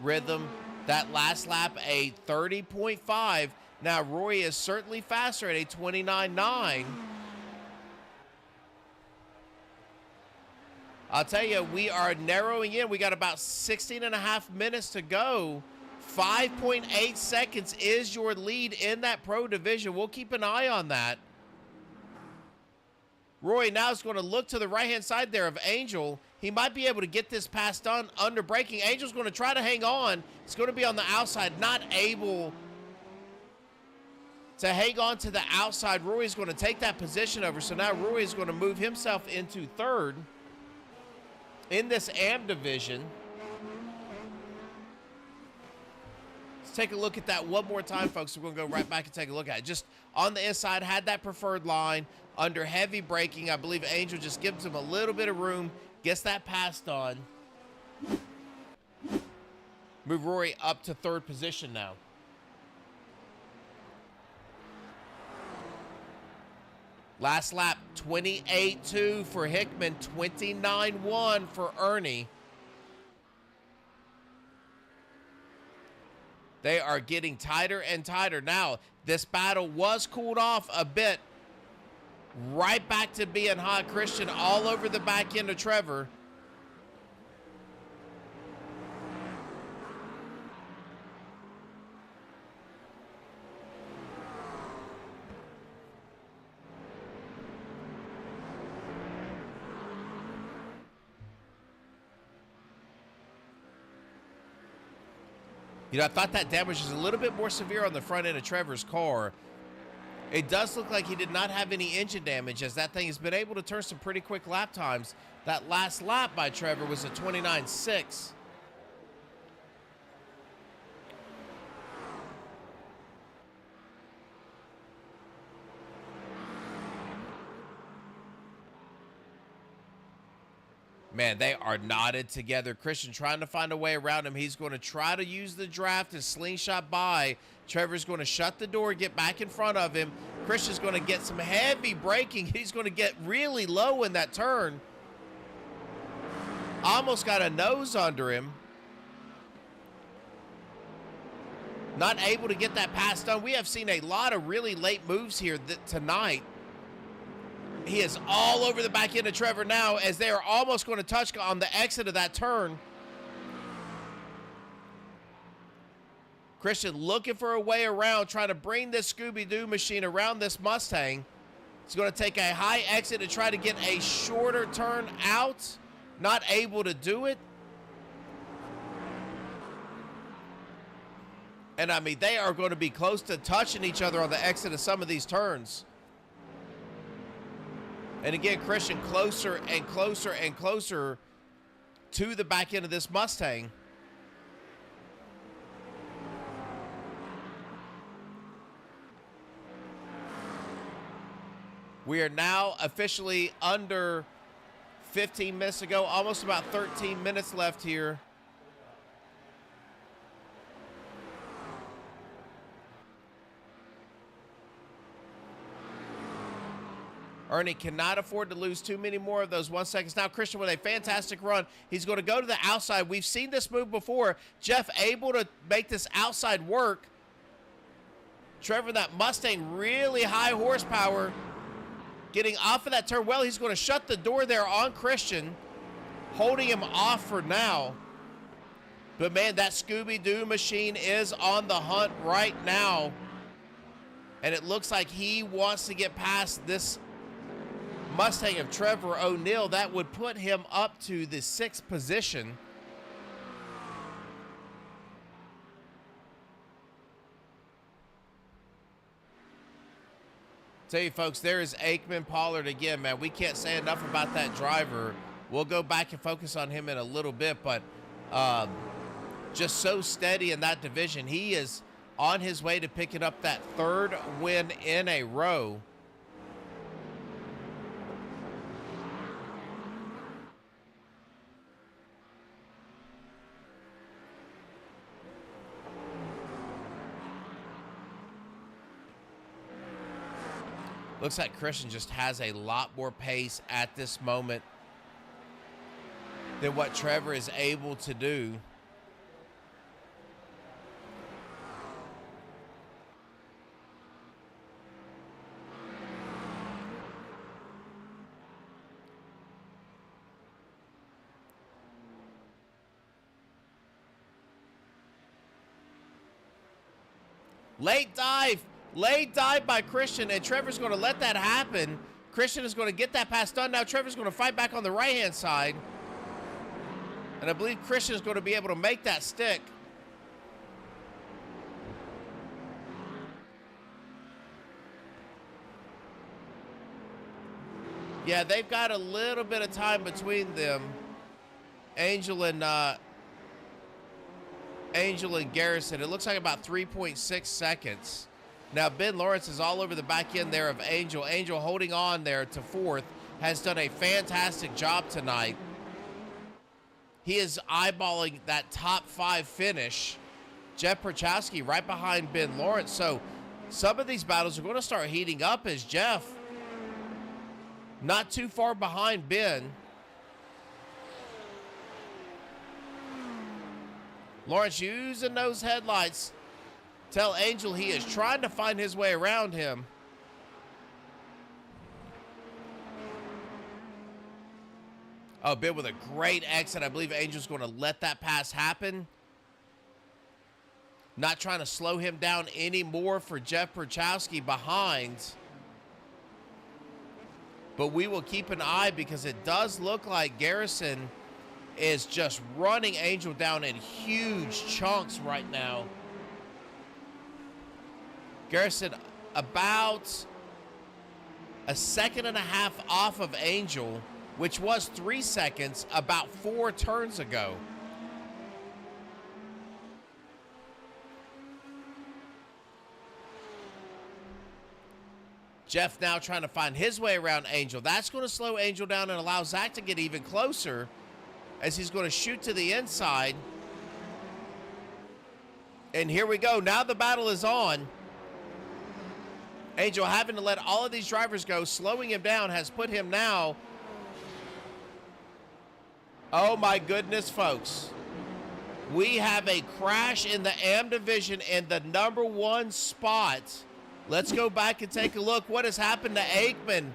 rhythm. That last lap, a 30.5. Now, Roy is certainly faster at a 29.9. I'll tell you, we are narrowing in. We got about 16.5 minutes to go. 5.8 seconds is your lead in that pro division. We'll keep an eye on that. Roy now is going to look to the right-hand side there of Angel. He might be able to get this pass done under braking. Angel's going to try to hang on. It's going to be on the outside, not able to hang on to the outside. Rory's going to take that position over. So now Rory's going to move himself into third in this AM division. Let's take a look at that one more time, folks. We're going to go right back and take a look at it. Just on the inside, had that preferred line under heavy braking. I believe Angel just gives him a little bit of room, gets that passed on. Move Rory up to third position now. Last lap, 28.2 for Hickman, 29.1 for Ernie. They are getting tighter and tighter. Now, this battle was cooled off a bit. Right back to being hot. Christian all over the back end of Trevor. You know, I thought that damage was a little bit more severe on the front end of Trevor's car. It does look like he did not have any engine damage, as that thing has been able to turn some pretty quick lap times. That last lap by Trevor was a 29.6. Man, they are knotted together. Christian trying to find a way around him. He's going to try to use the draft and slingshot by. Trevor's going to shut the door, get back in front of him. Christian's going to get some heavy braking. He's going to get really low in that turn. Almost got a nose under him. Not able to get that pass done. We have seen a lot of really late moves here tonight. He is all over the back end of Trevor now, as they are almost going to touch on the exit of that turn. Christian looking for a way around, trying to bring this Scooby-Doo machine around this Mustang. He's going to take a high exit to try to get a shorter turn out. Not able to do it. And I mean, they are going to be close to touching each other on the exit of some of these turns. And again, Christian closer and closer and closer to the back end of this Mustang. We are now officially under 15 minutes to go, almost about 13 minutes left here. Ernie cannot afford to lose too many more of those 1 seconds. Now Christian with a fantastic run. He's going to go to the outside. We've seen this move before. Jeff able to make this outside work. Trevor, that Mustang, really high horsepower. Getting off of that turn. Well, he's going to shut the door there on Christian. Holding him off for now. But man, that Scooby-Doo machine is on the hunt right now. And it looks like he wants to get past this Mustang of Trevor O'Neill. That would put him up to the 6th position. Tell you folks, there is Aikman Pollard again, man. We can't say enough about that driver. We'll go back and focus on him in a little bit, but just so steady in that division. He is on his way to picking up that 3rd win in a row. Looks like Christian just has a lot more pace at this moment than what Trevor is able to do. Late dive by Christian, and Trevor's going to let that happen. Christian is going to get that pass done. Now Trevor's going to fight back on the right-hand side. And I believe Christian is going to be able to make that stick. Yeah, they've got a little bit of time between them. Angel and Garrison. It looks like about 3.6 seconds. Now, Ben Lawrence is all over the back end there of Angel. Angel holding on there to fourth. Has done a fantastic job tonight. He is eyeballing that top 5 finish. Jeff Perchowski right behind Ben Lawrence. So some of these battles are going to start heating up as Jeff not too far behind Ben. Lawrence using those headlights. Tell Angel he is trying to find his way around him. Oh, Ben with a great exit. I believe Angel's going to let that pass happen. Not trying to slow him down anymore for Jeff Perchowski behind. But we will keep an eye because it does look like Garrison is just running Angel down in huge chunks right now. Garrison about a second and a half off of Angel, which was 3 seconds about 4 turns ago. Jeff now trying to find his way around Angel. That's going to slow Angel down and allow Zach to get even closer as he's going to shoot to the inside. And here we go. Now the battle is on. Angel having to let all of these drivers go, slowing him down, has put him now. Oh my goodness, folks. We have a crash in the AM division in the #1 spot. Let's go back and take a look. What has happened to Aikman?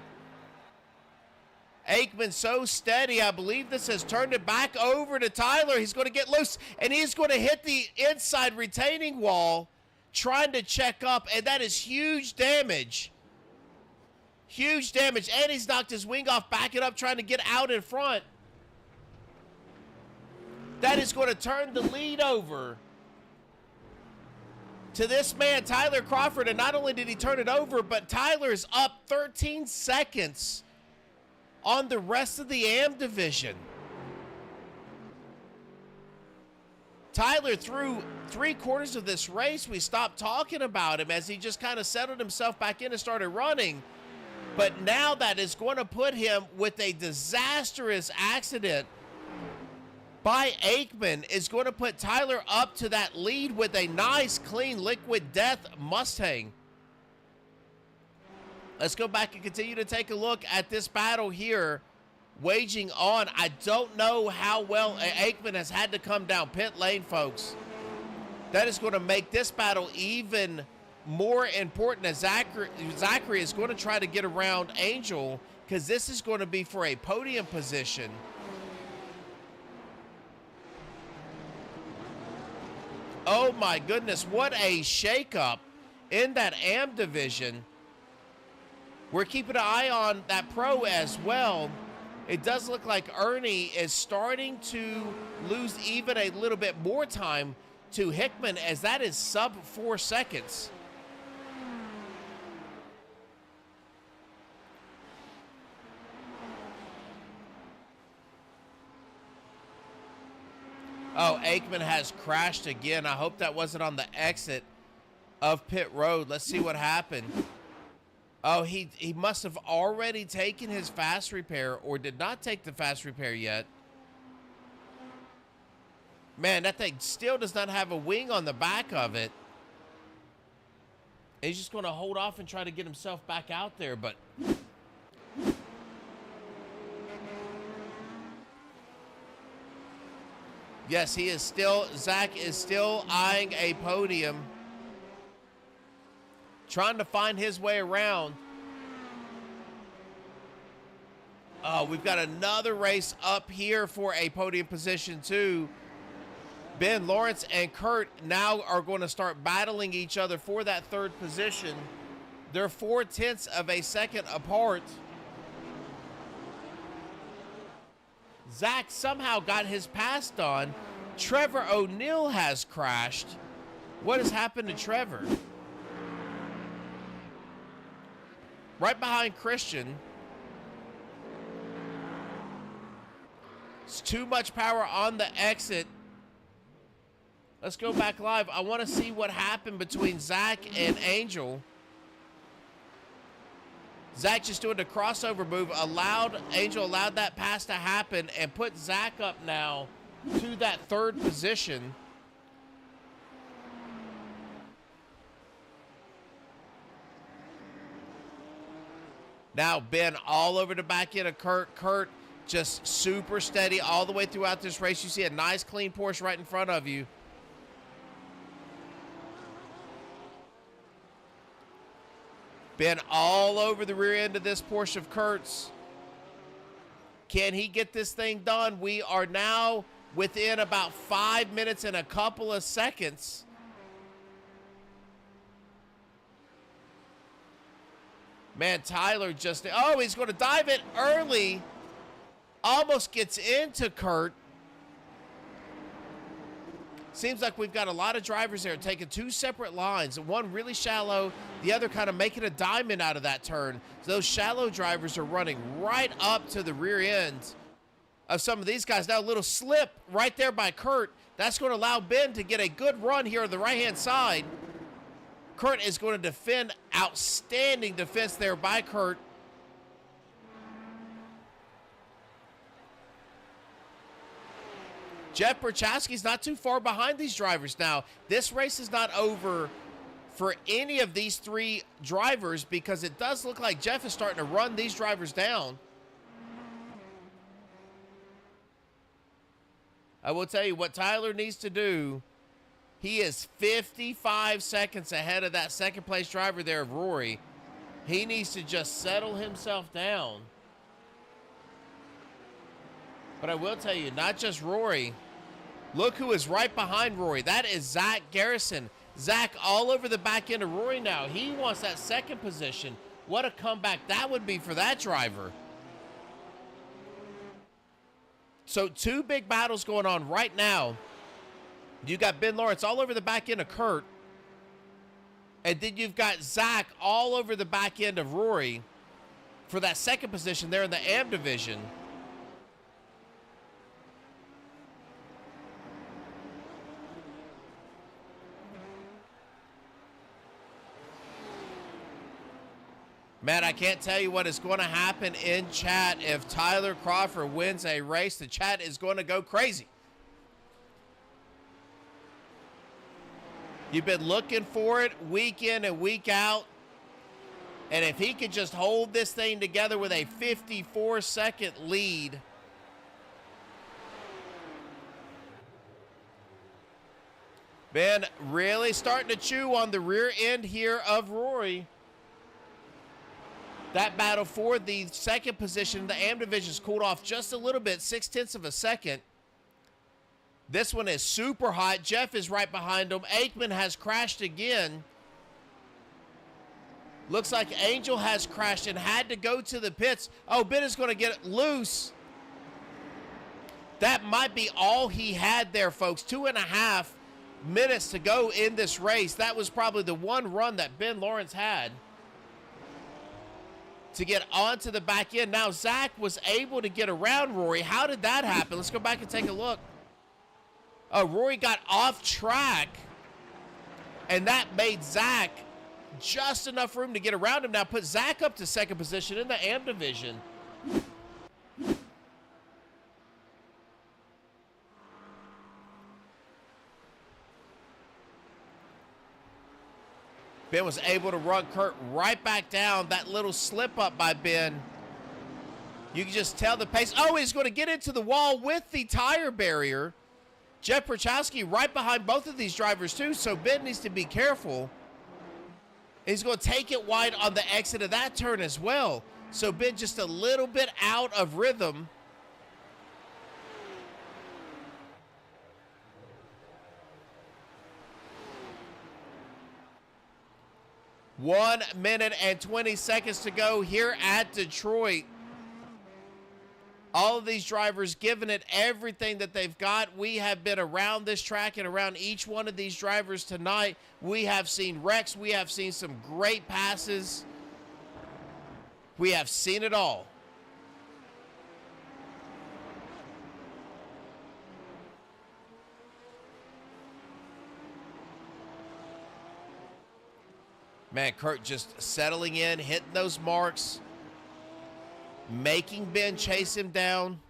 Aikman so steady. I believe this has turned it back over to Tyler. He's going to get loose, and he's going to hit the inside retaining wall, trying to check up, and that is huge damage. Huge damage, and he's knocked his wing off, backing up, trying to get out in front. That is going to turn the lead over to this man, Tyler Crawford, and not only did he turn it over, but Tyler's up 13 seconds on the rest of the AM division. Tyler, through 3/4 of this race, we stopped talking about him as he just kind of settled himself back in and started running. But now that is going to put him with a disastrous accident by Aikman is going to put Tyler up to that lead with a nice, clean, liquid death Mustang. Let's go back and continue to take a look at this battle here waging on. I don't know how well Aikman has had to come down pit lane, folks. That is going to make this battle even more important as Zachary is going to try to get around Angel because this is going to be for a podium position. Oh my goodness, what a shakeup in that AM division. We're keeping an eye on that pro as well. It does look like Ernie is starting to lose even a little bit more time to Hickman as that is sub 4 seconds. Oh, Aikman has crashed again. I hope that wasn't on the exit of pit road. Let's see what happened. Oh, he must have already taken his fast repair or did not take the fast repair yet. Man, that thing still does not have a wing on the back of it. He's just going to hold off and try to get himself back out there, but... Yes, he is still, Zach is still eyeing a podium. Trying to find his way around. Oh, we've got another race up here for a podium position too. Ben Lawrence and Kurt now are going to start battling each other for that third position. They're 0.4 of a second apart. Zach somehow got his pass done. Trevor O'Neill has crashed. What has happened to Trevor? Right behind Christian. It's too much power on the exit. Let's go back live. I want to see what happened between Zach and Angel. Zach just doing the crossover move. Angel allowed that pass to happen and put Zach up now to that third position. Now Ben all over the back end of Kurt. Kurt just super steady all the way throughout this race. You see a nice clean Porsche right in front of you. Ben all over the rear end of this Porsche of Kurt's. Can he get this thing done? We are now within about 5 minutes and a couple of seconds. Man, Tyler just, oh, he's going to dive it early. Almost gets into Kurt. Seems like we've got a lot of drivers there taking two separate lines. One really shallow, the other kind of making a diamond out of that turn. So those shallow drivers are running right up to the rear end of some of these guys. Now a little slip right there by Kurt. That's going to allow Ben to get a good run here on the right-hand side. Kurt is going to defend. Outstanding defense there by Kurt. Jeff Berchowski's not too far behind these drivers now. This race is not over for any of these three drivers because it does look like Jeff is starting to run these drivers down. I will tell you what Tyler needs to do. He is 55 seconds ahead of that second place driver there of Rory. He needs to just settle himself down. But I will tell you, not just Rory. Look who is right behind Rory. That is Zach Garrison. Zach all over the back end of Rory now. He wants that second position. What a comeback that would be for that driver. So two big battles going on right now. You got Ben Lawrence all over the back end of Kurt. And then you've got Zach all over the back end of Rory for that second position there in the AM division. Man, I can't tell you what is going to happen in chat if Tyler Crawford wins a race. The chat is going to go crazy. You've been looking for it week in and week out. And if he could just hold this thing together with a 54-second lead. Ben really starting to chew on the rear end here of Rory. That battle for the second position, the AM division has cooled off just a little bit, 0.6 of a second. This one is super hot. Jeff is right behind him. Aikman has crashed again. Looks like Angel has crashed and had to go to the pits. Oh, Ben is going to get it loose. That might be all he had there, folks. 2.5 minutes to go in this race. That was probably the one run that Ben Lawrence had to get onto the back end. Now, Zach was able to get around Rory. How did that happen? Let's go back and take a look. Rory got off track, and that made Zach just enough room to get around him. Now, put Zach up to second position in the AM division. Ben was able to run Kurt right back down. That little slip up by Ben. You can just tell the pace. Oh, he's going to get into the wall with the tire barrier. Jeff Berchowski right behind both of these drivers too, so Ben needs to be careful. He's going to take it wide on the exit of that turn as well. So Ben just a little bit out of rhythm. One minute and 20 seconds to go here at Detroit. All of these drivers giving it everything that they've got. We have been around this track and around each one of these drivers tonight. We have seen wrecks. We have seen some great passes. We have seen it all. Man, Kurt just settling in, hitting those marks, making Ben chase him down.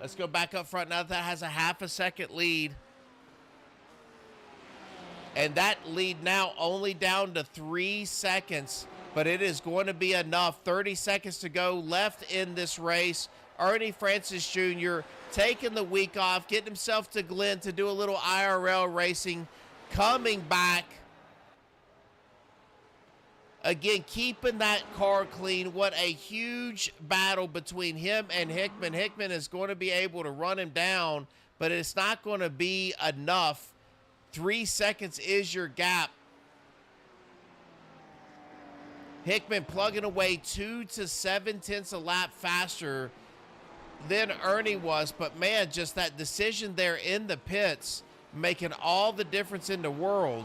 Let's go back up front now that has a half a second lead. And that lead now only down to 3 seconds, but it is going to be enough. 30 seconds to go left in this race. Ernie Francis Jr. taking the week off, getting himself to Glen to do a little IRL racing, coming back. Again, keeping that car clean. What a huge battle between him and Hickman. Hickman is going to be able to run him down, but it's not going to be enough. 3 seconds is your gap. Hickman plugging away 2 to 7/10 a lap faster than Ernie was, but man, just that decision there in the pits making all the difference in the world,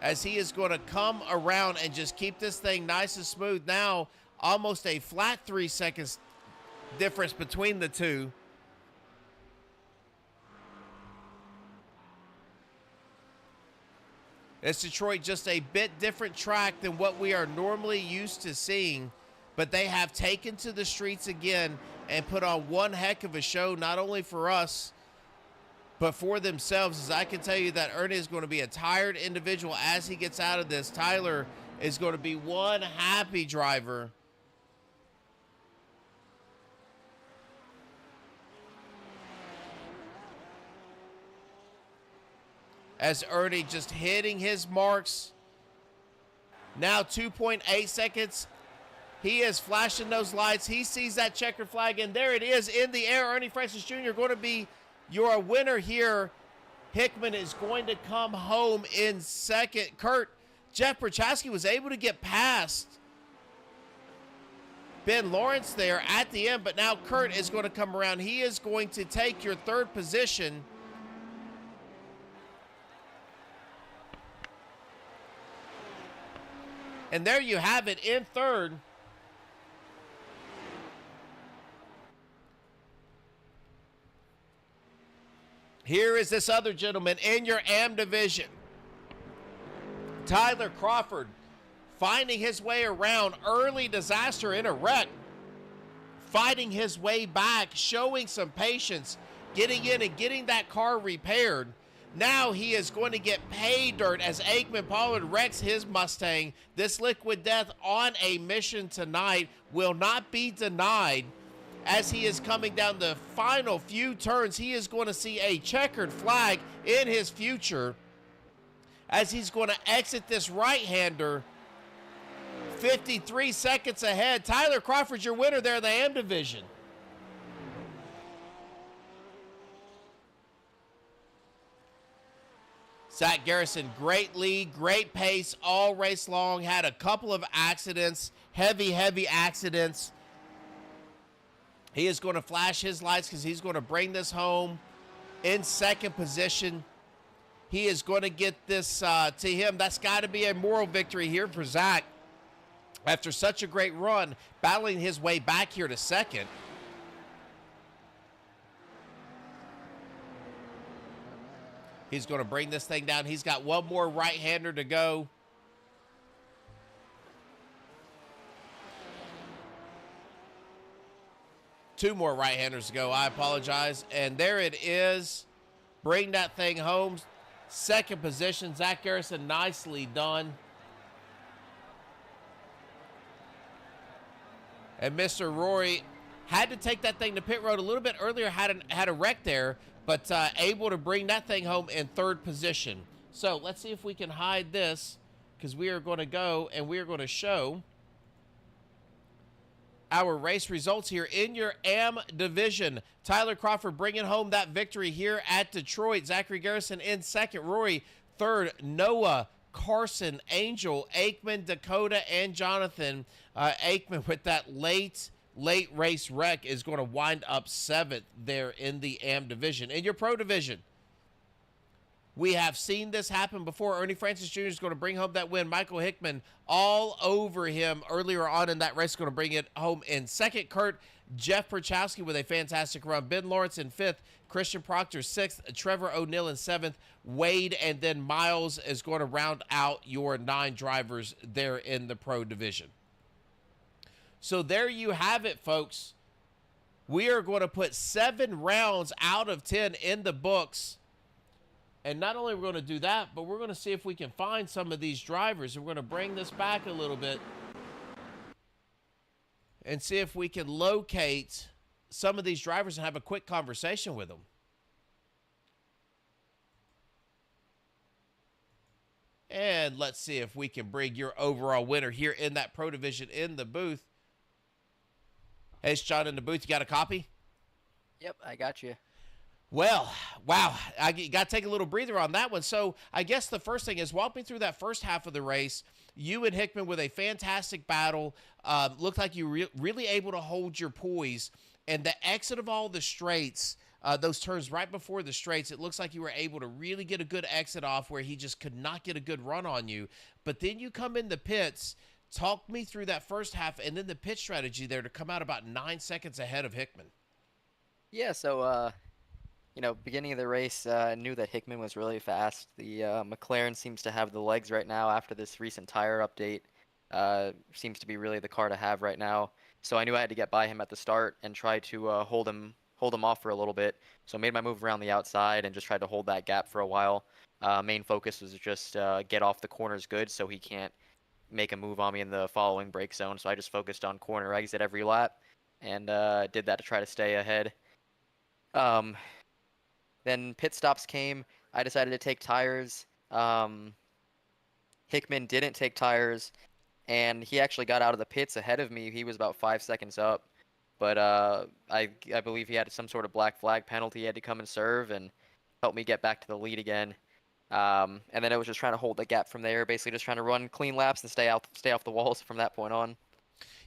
as he is going to come around and just keep this thing nice and smooth. Now almost a flat 3 seconds difference between the two. It's Detroit, just a bit different track than what we are normally used to seeing, but they have taken to the streets again and put on one heck of a show, not only for us, but for themselves. As I can tell you that Ernie is going to be a tired individual as he gets out of this. Tyler is going to be one happy driver. As Ernie just hitting his marks. Now 2.8 seconds. He is flashing those lights. He sees that checkered flag, and there it is in the air. Ernie Francis Jr. going to be your winner here. Hickman is going to come home in second. Jeff Prochaska was able to get past Ben Lawrence there at the end, but now Kurt is going to come around. He is going to take your third position. And there you have it in third. Here is this other gentleman in your AM division. Tyler Crawford finding his way around. Early disaster in a wreck. Fighting his way back, showing some patience, getting in and getting that car repaired. Now he is going to get pay dirt as Aikman Pollard wrecks his Mustang. This Liquid Death on a mission tonight will not be denied. As he is coming down the final few turns, he is going to see a checkered flag in his future as he's going to exit this right-hander. 53 seconds ahead. Tyler Crawford's your winner there in the AM division. Zach Garrison, great lead, great pace all race long. Had a couple of accidents, heavy accidents. He is going to flash his lights because he's going to bring this home in second position. He is going to get this to him. That's got to be a moral victory here for Zach. After such a great run, battling his way back here to second. He's going to bring this thing down. He's got one more right-hander to go. Two more right-handers to go. I apologize. And there it is. Bring that thing home. Second position. Zach Garrison, nicely done. And Mr. Rory had to take that thing to pit road a little bit earlier. Had a wreck there, but able to bring that thing home in third position. So let's see if we can hide this, because we are going to go and we are going to show our race results here in your AM division. Tyler Crawford bringing home that victory here at Detroit. Zachary Garrison in second. Rory third. Noah, Carson, Angel, Aikman, Dakota, and Jonathan. Aikman with that late race wreck is going to wind up seventh there in the AM division. In your pro division, We have seen this happen before. Ernie Francis Jr. is going to bring home that win. Michael Hickman all over him earlier on in that race, going to bring it home in second. Jeff Perchowski with a fantastic run. Ben Lawrence in fifth. Christian Proctor sixth. Trevor O'Neill in seventh. Wade and then Miles is going to round out your 9 drivers there in the pro division. So there you have it, folks. We are going to put 7 rounds out of 10 in the books. And not only are we going to do that, but we're going to see if we can find some of these drivers. And we're going to bring this back a little bit and see if we can locate some of these drivers and have a quick conversation with them. And let's see if we can bring your overall winner here in that pro division in the booth. Hey, it's John in the booth. You got a copy? Yep, I got you. Well, wow, I got to take a little breather on that one. So I guess the first thing is walk me through that first half of the race. You and Hickman with a fantastic battle. Looked like you were really able to hold your poise. And the exit of all the straights, those turns right before the straights, it looks like you were able to really get a good exit off where he just could not get a good run on you. But then you come in the pits. Talk me through that first half and then the pit strategy there to come out about 9 seconds ahead of Hickman. Yeah, so beginning of the race, I knew that Hickman was really fast. The McLaren seems to have the legs right now after this recent tire update. Seems to be really the car to have right now. So I knew I had to get by him at the start and try to hold him off for a little bit. So I made my move around the outside and just tried to hold that gap for a while. Main focus was just get off the corners good so he can't make a move on me in the following brake zone. So I just focused on corner exit every lap and did that to try to stay ahead. Then pit stops came. I decided to take tires. Hickman didn't take tires, and he actually got out of the pits ahead of me. He was about 5 seconds up, but I believe he had some sort of black flag penalty. He had to come and serve and help me get back to the lead again. And then I was just trying to hold the gap from there, basically just trying to run clean laps and stay off the walls from that point on.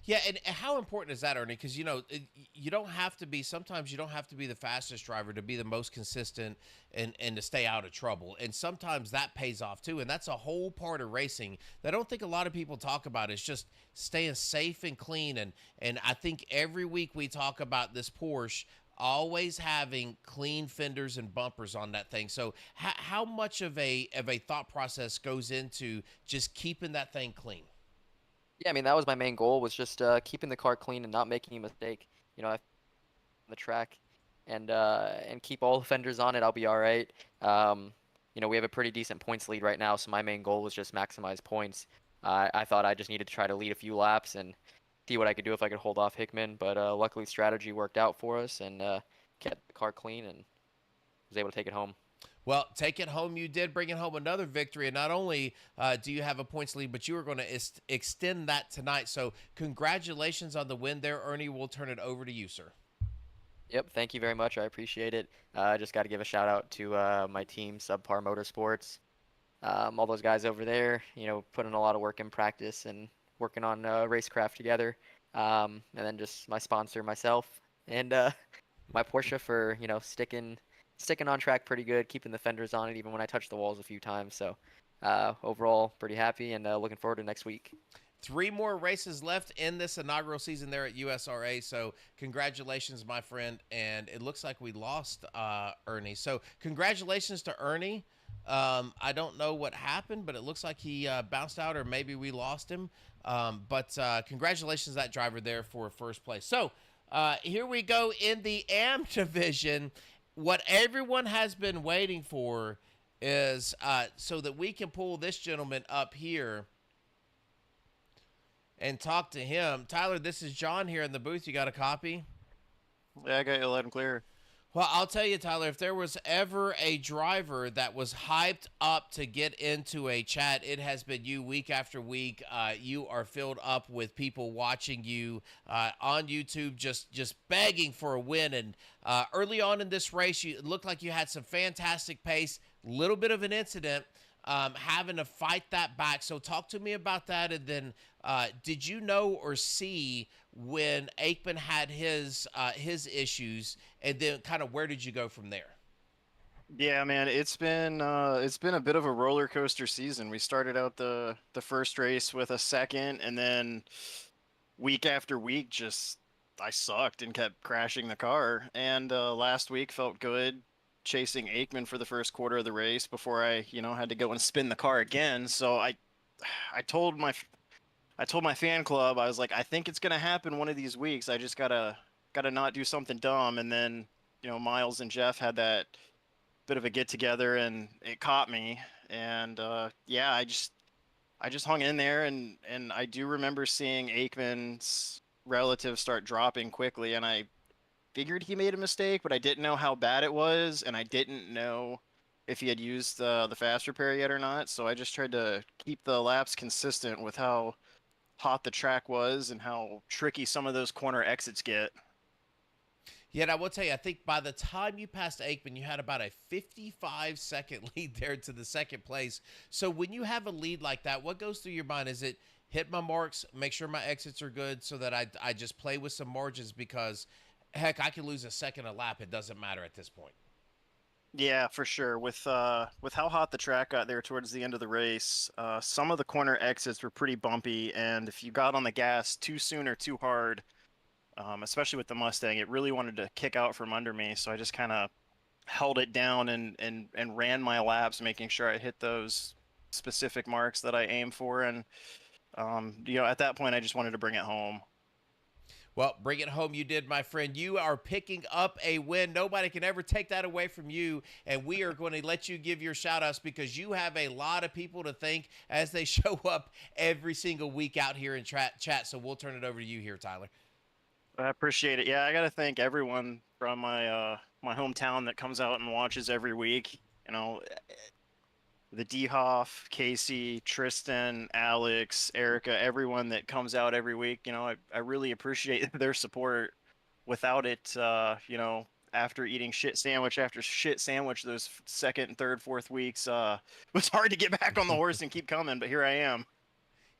Yeah, and how important is that, Ernie? Because, you don't have to be – sometimes you don't have to be the fastest driver to be the most consistent and to stay out of trouble. And sometimes that pays off too, and that's a whole part of racing that I don't think a lot of people talk about is just staying safe and clean. And I think every week we talk about this Porsche always having clean fenders and bumpers on that thing. So how much of a thought process goes into just keeping that thing clean? Yeah, I mean, that was my main goal, was just keeping the car clean and not making a mistake. On the track, and keep all the fenders on it. I'll be all right. We have a pretty decent points lead right now, so my main goal was just maximize points. I thought I just needed to try to lead a few laps and see what I could do if I could hold off Hickman. But luckily, strategy worked out for us and kept the car clean and was able to take it home. Well, take it home you did, bringing home another victory. And not only do you have a points lead, but you are going to extend that tonight. So congratulations on the win there, Ernie. We'll turn it over to you, sir. Yep, thank you very much. I appreciate it. I just got to give a shout out to my team, Subpar Motorsports. All those guys over there, putting a lot of work in practice and working on racecraft together. And then just my sponsor, myself, and my Porsche for, sticking on track pretty good, keeping the fenders on it even when I touched the walls a few times. So overall, pretty happy and looking forward to next week. 3 more races left in this inaugural season there at USRA. So congratulations, my friend. And it looks like we lost Ernie. So congratulations to Ernie. I don't know what happened, but it looks like he bounced out or maybe we lost him. But congratulations to that driver there for first place. So here we go in the AM division. What everyone has been waiting for is so that we can pull this gentleman up here and talk to him. Tyler, this is John here in the booth. You got a copy? Yeah, I got you loud and clear. Well, I'll tell you, Tyler, if there was ever a driver that was hyped up to get into a chat, it has been you week after week. You are filled up with people watching you on YouTube, just begging for a win. And early on in this race, it looked like you had some fantastic pace, little bit of an incident, having to fight that back. So talk to me about that. And then did you know or see when Aikman had his issues, and then kind of where did you go from there? Yeah, man, it's been a bit of a roller coaster season. We started out the first race with a second, and then week after week, just I sucked and kept crashing the car. And last week felt good, chasing Aikman for the first quarter of the race before I, had to go and spin the car again. So I told my I told my fan club, I was like, I think it's gonna happen one of these weeks. I just gotta not do something dumb. And then, Miles and Jeff had that bit of a get together, and it caught me. And yeah, I just hung in there, and I do remember seeing Aikman's relatives start dropping quickly, and I figured he made a mistake, but I didn't know how bad it was, and I didn't know if he had used the fast repair yet or not. So I just tried to keep the laps consistent with how hot the track was and how tricky some of those corner exits get. Yet I will tell you, I think by the time you passed Aikman, you had about a 55-second lead there to the second place. So when you have a lead like that, what goes through your mind? Is it hit my marks, make sure my exits are good so that I just play with some margins because, heck, I can lose a second a lap. It doesn't matter at this point. Yeah, for sure. With how hot the track got there towards the end of the race, some of the corner exits were pretty bumpy, and if you got on the gas too soon or too hard, especially with the Mustang, it really wanted to kick out from under me. So I just kind of held it down and ran my laps, making sure I hit those specific marks that I aim for. And at that point, I just wanted to bring it home. Well, bring it home you did, my friend. You are picking up a win. Nobody can ever take that away from you, and we are going to let you give your shout-outs because you have a lot of people to thank as they show up every single week out here in chat. So we'll turn it over to you here, Tyler. I appreciate it. Yeah, I got to thank everyone from my hometown that comes out and watches every week. The D-Hoff, Casey, Tristan, Alex, Erica, everyone that comes out every week. I really appreciate their support. Without it, after eating shit sandwich after shit sandwich those second and third, fourth weeks, it was hard to get back on the horse and keep coming, but here I am.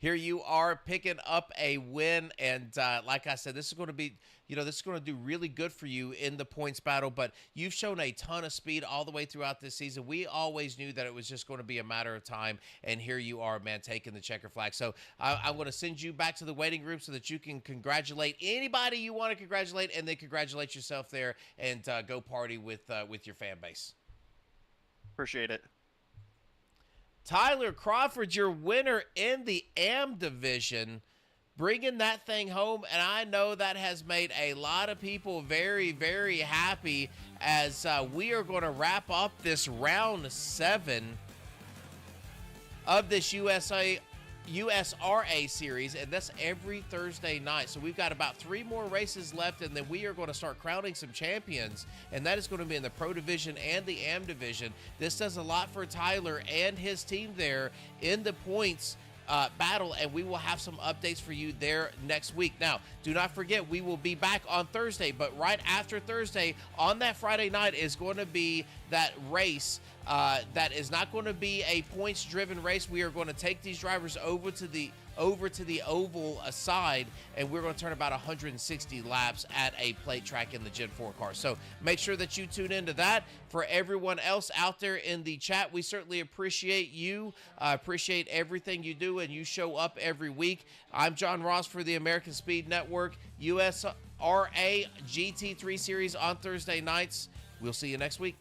Here you are picking up a win, and like I said, this is going to be, this is going to do really good for you in the points battle, but you've shown a ton of speed all the way throughout this season. We always knew that it was just going to be a matter of time, and here you are, man, taking the checker flag. So I'm going to send you back to the waiting room so that you can congratulate anybody you want to congratulate, and then congratulate yourself there and go party with your fan base. Appreciate it. Tyler Crawford, your winner in the AM division, bringing that thing home, and I know that has made a lot of people very, very happy as we are going to wrap up this round 7 of this USRA series, and that's every Thursday night. So we've got about 3 more races left, and then we are going to start crowning some champions, and that is going to be in the Pro Division and the AM Division. This does a lot for Tyler and his team there in the points battle, and we will have some updates for you there next week. Now, do not forget, we will be back on Thursday, but right after Thursday, on that Friday night, is going to be that race that is not going to be a points-driven race. We are going to take these drivers over to the oval side, and we're going to turn about 160 laps at a plate track in the Gen 4 car. So make sure that you tune into that. For everyone else out there in the chat, we certainly appreciate you. Appreciate everything you do, and you show up every week. I'm John Ross for the American Speed Network, USRA GT3 Series on Thursday nights. We'll see you next week.